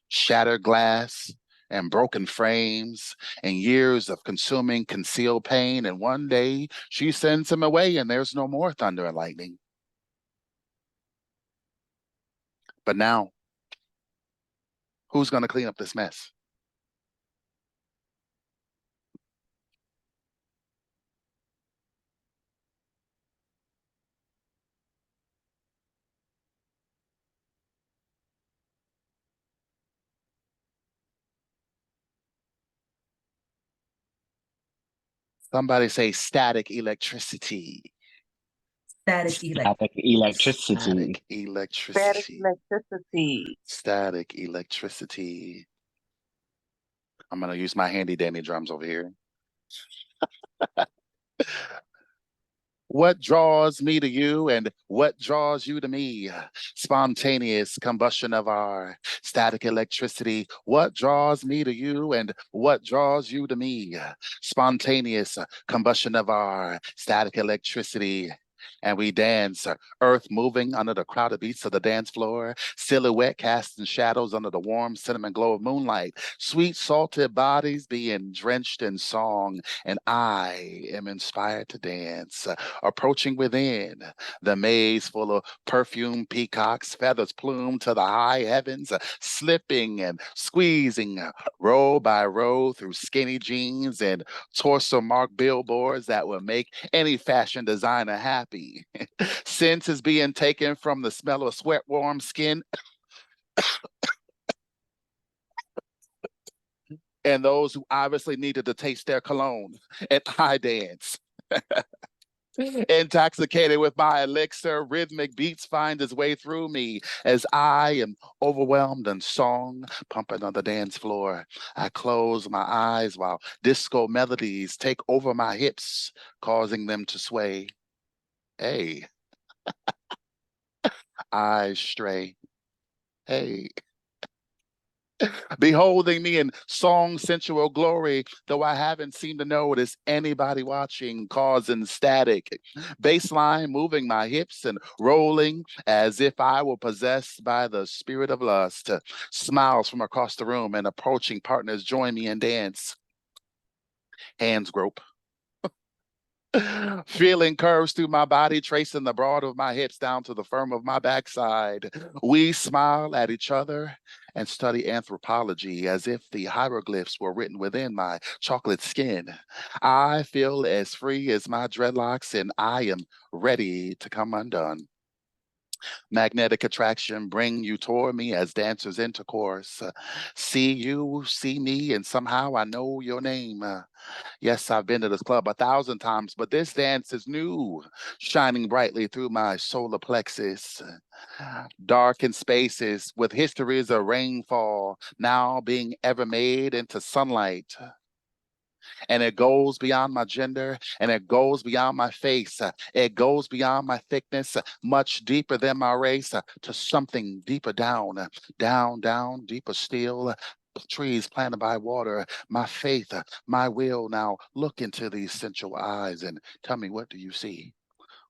Shattered glass and broken frames and years of consuming concealed pain, and one day she sends him away and there's no more thunder and lightning. But now, who's going to clean up this mess? Somebody say static electricity. Static electricity. Static electricity. Static electricity. Static electricity. I'm going to use my handy dandy drums over here. What draws me to you and what draws you to me? Spontaneous combustion of our static electricity. What draws me to you and what draws you to me? Spontaneous combustion of our static electricity. and we dance, earth moving under the crowded beats of the dance floor, silhouette casting shadows under the warm cinnamon glow of moonlight, sweet salted bodies being drenched in song, and I am inspired to dance, approaching within the maze full of perfume peacocks, feathers plumed to the high heavens, slipping and squeezing row by row through skinny jeans and torso marked billboards that will make any fashion designer happy. Scent is being taken from the smell of sweat warm skin and those who obviously needed to taste their cologne. And I dance. Intoxicated with my elixir, rhythmic beats find its way through me as I am overwhelmed in song, pumping on the dance floor. I close my eyes while disco melodies take over my hips, causing them to sway. Hey, eyes stray. Hey. Beholding me in song sensual glory, though I haven't seemed to notice anybody watching, causing static. Baseline moving my hips and rolling as if I were possessed by the spirit of lust. Smiles from across the room and approaching partners join me in dance. Hands grope. Feeling curves through my body, tracing the broad of my hips down to the firm of my backside. We smile at each other and study anthropology as if the hieroglyphs were written within my chocolate skin. I feel as free as my dreadlocks, and I am ready to come undone. Magnetic attraction bring you toward me as dancers intercourse. See you, see me, and somehow I know your name. Yes, I've been to this club 1,000 times, but this dance is new, shining brightly through my solar plexus. Darkened spaces with histories of rainfall now being ever made into sunlight. And it goes beyond my gender, and it goes beyond my face. It goes beyond my thickness, much deeper than my race, to something deeper down, down, deeper still. Trees planted by water, my faith, my will. Now look into these sensual eyes and tell me, what do you see?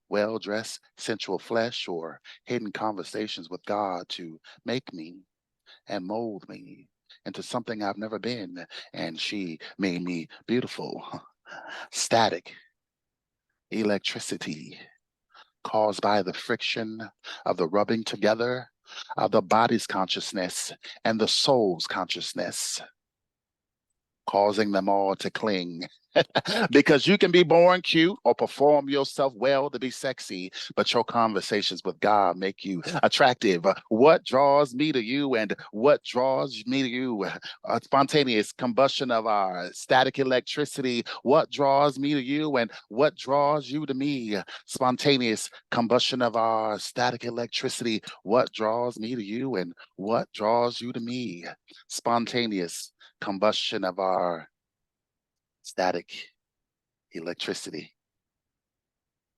Well-dressed, sensual flesh, or hidden conversations with God to make me and mold me into something I've never been, and she made me beautiful. Static, electricity caused by the friction of the rubbing together of the body's consciousness and the soul's consciousness, causing them all to cling. Because you can be born cute or perform yourself well to be sexy, but your conversations with God make you attractive. What draws me to you and what draws me to you? A spontaneous combustion of our static electricity. What draws me to you and what draws you to me? Spontaneous combustion of our static electricity. What draws me to you and what draws you to me? Spontaneous combustion of our static electricity.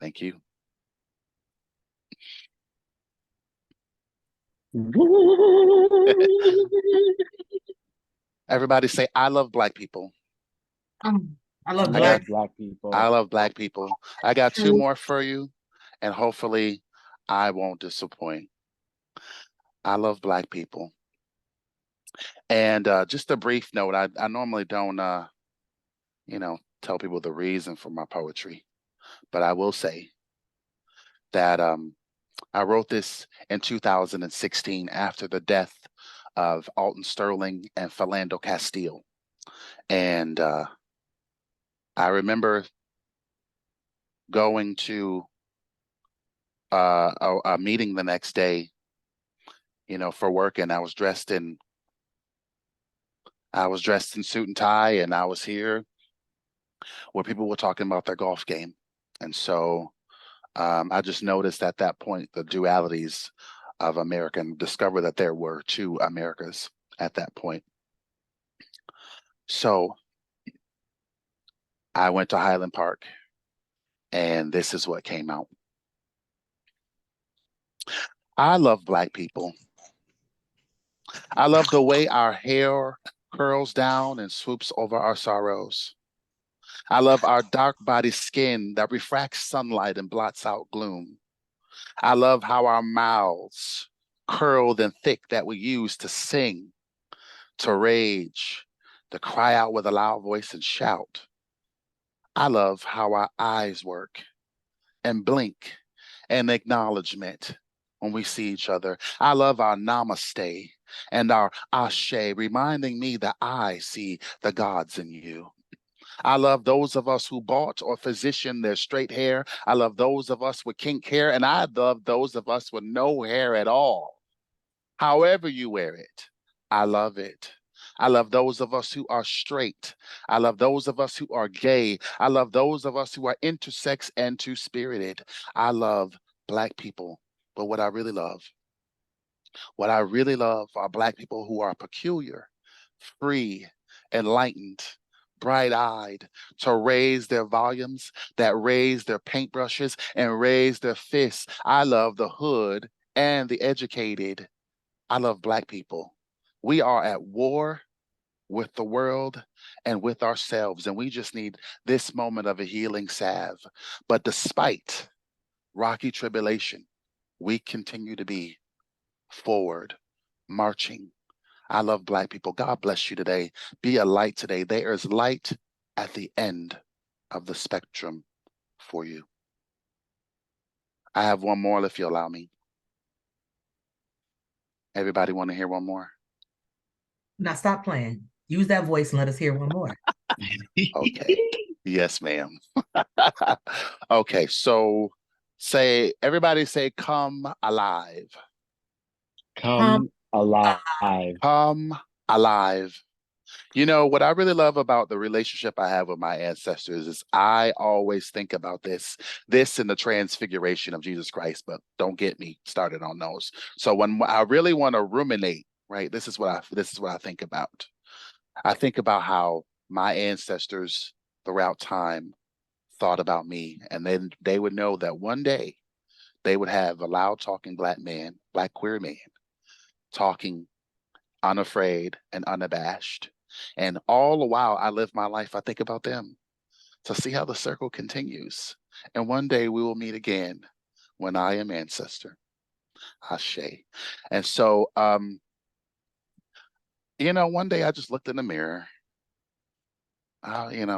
Thank you. Everybody say, I love Black people. I love I love Black people. I love Black people. I got two more for you, and hopefully I won't disappoint. I love Black people. And just a brief note, I normally don't, tell people the reason for my poetry, but I will say that I wrote this in 2016 after the death of Alton Sterling and Philando Castile. And I remember going to a meeting the next day, for work, and I was dressed in suit and tie, and I was here where people were talking about their golf game. And so I just noticed at that point the dualities of America and discovered that there were two Americas at that point. So I went to Highland Park, and this is what came out. I love Black people. I love the way our hair curls down and swoops over our sorrows. I love our dark body skin that refracts sunlight and blots out gloom. I love how our mouths, curled and thick, that we use to sing, to rage, to cry out with a loud voice and shout. I love how our eyes work and blink and acknowledgement when we see each other. I love our namaste and our ashe, reminding me that I see the gods in you. I love those of us who bought or physician their straight hair. I love those of us with kink hair, and I love those of us with no hair at all. However you wear it, I love it. I love those of us who are straight. I love those of us who are gay. I love those of us who are intersex and two-spirited. I love Black people. But what I really love are Black people who are peculiar, free, enlightened, bright-eyed, to raise their volumes, that raise their paintbrushes and raise their fists. I love the hood and the educated. I love Black people. We are at war with the world and with ourselves, and we just need this moment of a healing salve. But despite rocky tribulation, we continue to be forward, marching. I love Black people. God bless you today. Be a light today. There is light at the end of the spectrum for you. I have one more if you allow me. Everybody want to hear one more? Now stop playing. Use that voice and let us hear one more. Okay. Yes, ma'am. Okay, so everybody say, come alive. Come alive. Come alive. You know, what I really love about the relationship I have with my ancestors is I always think about this and the transfiguration of Jesus Christ, but don't get me started on those. So when I really want to ruminate, right, this is what I think about. I think about how my ancestors throughout time thought about me, and then they would know that one day they would have a loud talking Black queer man, talking unafraid and unabashed. And all the while I live my life, I think about them to see how the circle continues. And one day we will meet again when I am ancestor. Ashe. And so, one day I just looked in the mirror.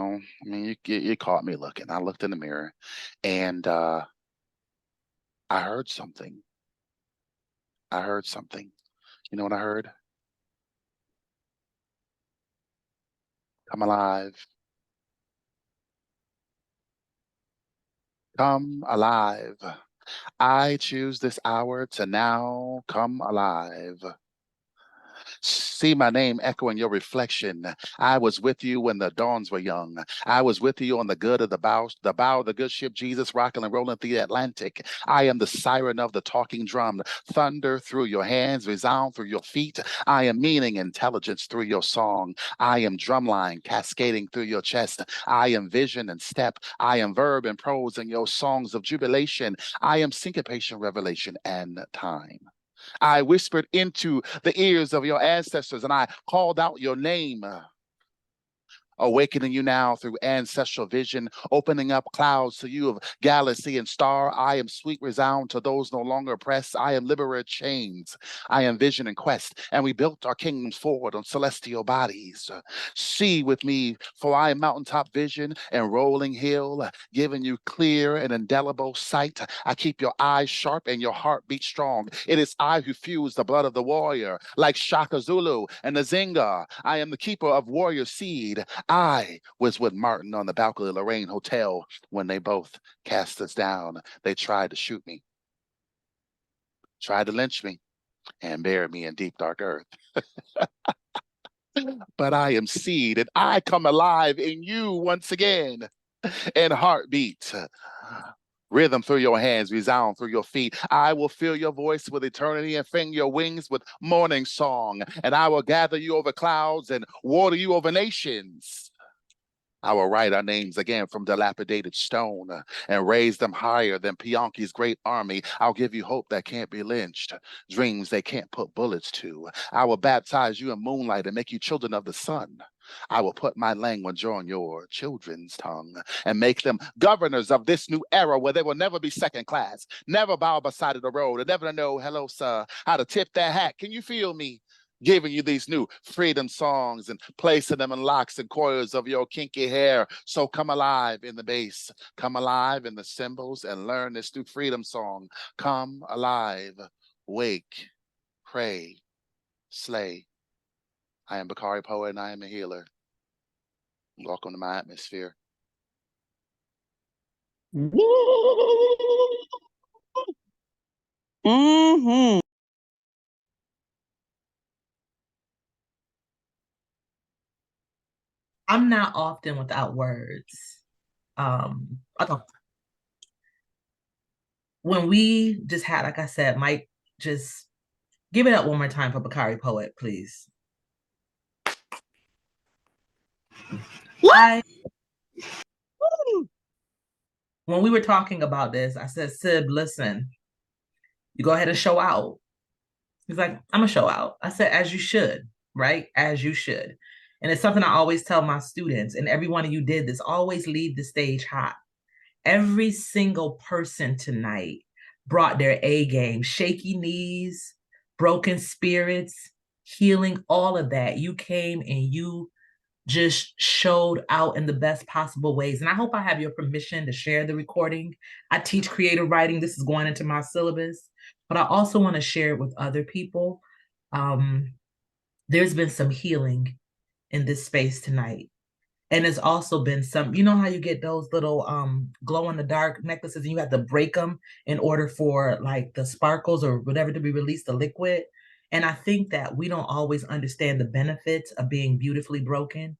You caught me looking. I looked in the mirror and I heard something. You know what I heard? Come alive. Come alive. I choose this hour to now come alive. See my name echoing your reflection. I was with you when the dawns were young. I was with you on the good of the bow of the good ship Jesus, rocking and rolling through the Atlantic. I am the siren of the talking drum. Thunder through your hands, resound through your feet. I am meaning intelligence through your song. I am drumline cascading through your chest. I am vision and step. I am verb and prose in your songs of jubilation. I am syncopation, revelation, and time. I whispered into the ears of your ancestors and I called out your name. Awakening you now through ancestral vision, opening up clouds to you of galaxy and star. I am sweet resound to those no longer oppressed. I am liberator chains. I am vision and quest. And we built our kingdoms forward on celestial bodies. See with me, for I am mountaintop vision and rolling hill, giving you clear and indelible sight. I keep your eyes sharp and your heartbeat strong. It is I who fuse the blood of the warrior, like Shaka Zulu and Nzinga. I am the keeper of warrior seed. I was with Martin on the balcony of Lorraine Hotel when they both cast us down. They tried to shoot me, tried to lynch me, and bury me in deep, dark earth. But I am seed, and I come alive in you once again. And heartbeat, rhythm through your hands, resound through your feet. I will fill your voice with eternity and finger your wings with morning song. And I will gather you over clouds and water you over nations. I will write our names again from dilapidated stone and raise them higher than Pianki's great army. I'll give you hope that can't be lynched, dreams they can't put bullets to. I will baptize you in moonlight and make you children of the sun. I will put my language on your children's tongue and make them governors of this new era where they will never be second class, never bow beside of the road, and never know, hello, sir, how to tip their hat. Can you feel me? Giving you these new freedom songs and placing them in locks and coils of your kinky hair. So come alive in the bass, come alive in the cymbals, and learn this new freedom song. Come alive, wake, pray, slay. I am BakariPoet and I am a healer. Welcome to my atmosphere. Mm-hmm. I'm not often without words. When we just had, like I said, Mike, just give it up one more time for BakariPoet, please. What? When we were talking about this, I said, Sib, listen, you go ahead and show out. He's like, I'm gonna show out. I said, as you should, right? As you should. And it's something I always tell my students, and every one of you did this, always leave the stage hot. Every single person tonight brought their A game, shaky knees, broken spirits, healing, all of that. You came and you just showed out in the best possible ways. And I hope I have your permission to share the recording. I teach creative writing. This is going into my syllabus, but I also want to share it with other people. There's been some healing in this space tonight. And there's also been some, you know how you get those little glow in the dark necklaces and you have to break them in order for like the sparkles or whatever to be released, the liquid. And I think that we don't always understand the benefits of being beautifully broken,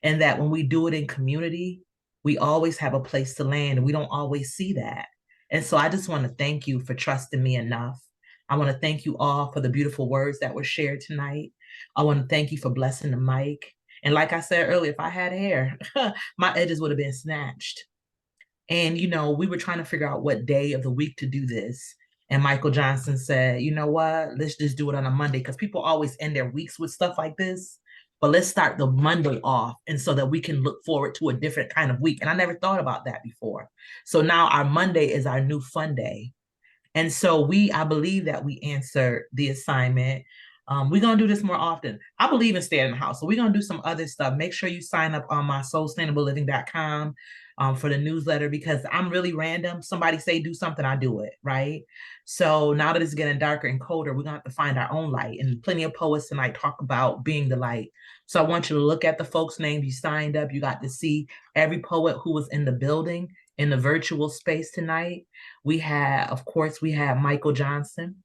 and that when we do it in community, we always have a place to land, and we don't always see that. And so I just want to thank you for trusting me enough. I want to thank you all for the beautiful words that were shared tonight. I want to thank you for blessing the mic. And like I said earlier, if I had hair, my edges would have been snatched. And, you know, we were trying to figure out what day of the week to do this. And Michael Johnson said, you know what, let's just do it on a Monday, because people always end their weeks with stuff like this. But let's start the Monday off, and so that we can look forward to a different kind of week. And I never thought about that before. So now our Monday is our new fun day. And so I believe that we answered the assignment. We're going to do this more often. I believe in staying in the house. So we're going to do some other stuff. Make sure you sign up on my soulstainableliving.com for the newsletter, because I'm really random. Somebody say do something, I do it, right? So now that it's getting darker and colder, we're going to have to find our own light. And plenty of poets tonight talk about being the light. So I want you to look at the folks' names you signed up. You got to see every poet who was in the building, in the virtual space tonight. We had, of course, we had Michael Johnson.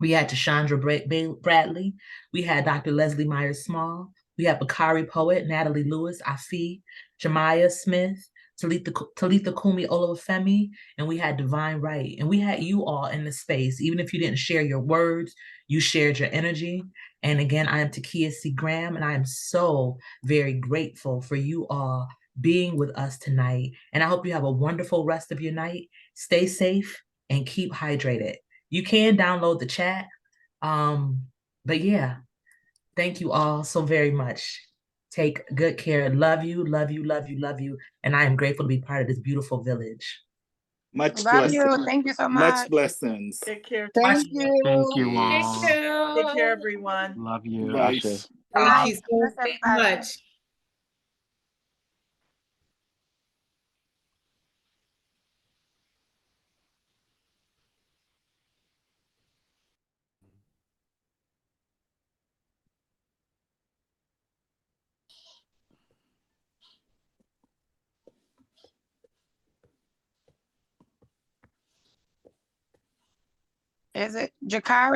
We had Teshondra Bradley. We had Dr. Lesli Myers-Small. We had BakariPoet, Natalie Louis, Afi, Jemiah Smith, Talitha-Koumi Oluwafemi, and we had DeVine Write. And we had you all in the space. Even if you didn't share your words, you shared your energy. And again, I am Tokeya C. Graham, and I am so very grateful for you all being with us tonight. And I hope you have a wonderful rest of your night. Stay safe and keep hydrated. You can download the chat. But yeah, thank you all so very much. Take good care. Love you, love you, love you, love you. And I am grateful to be part of this beautiful village. Much Love blessings. you. Thank you so much. Much blessings. Take care. Thank you. Thank you all. Thank you. Take care, everyone. Love you, Bye. Ashe. Thank you Bless so everybody. much. Is it Jakari?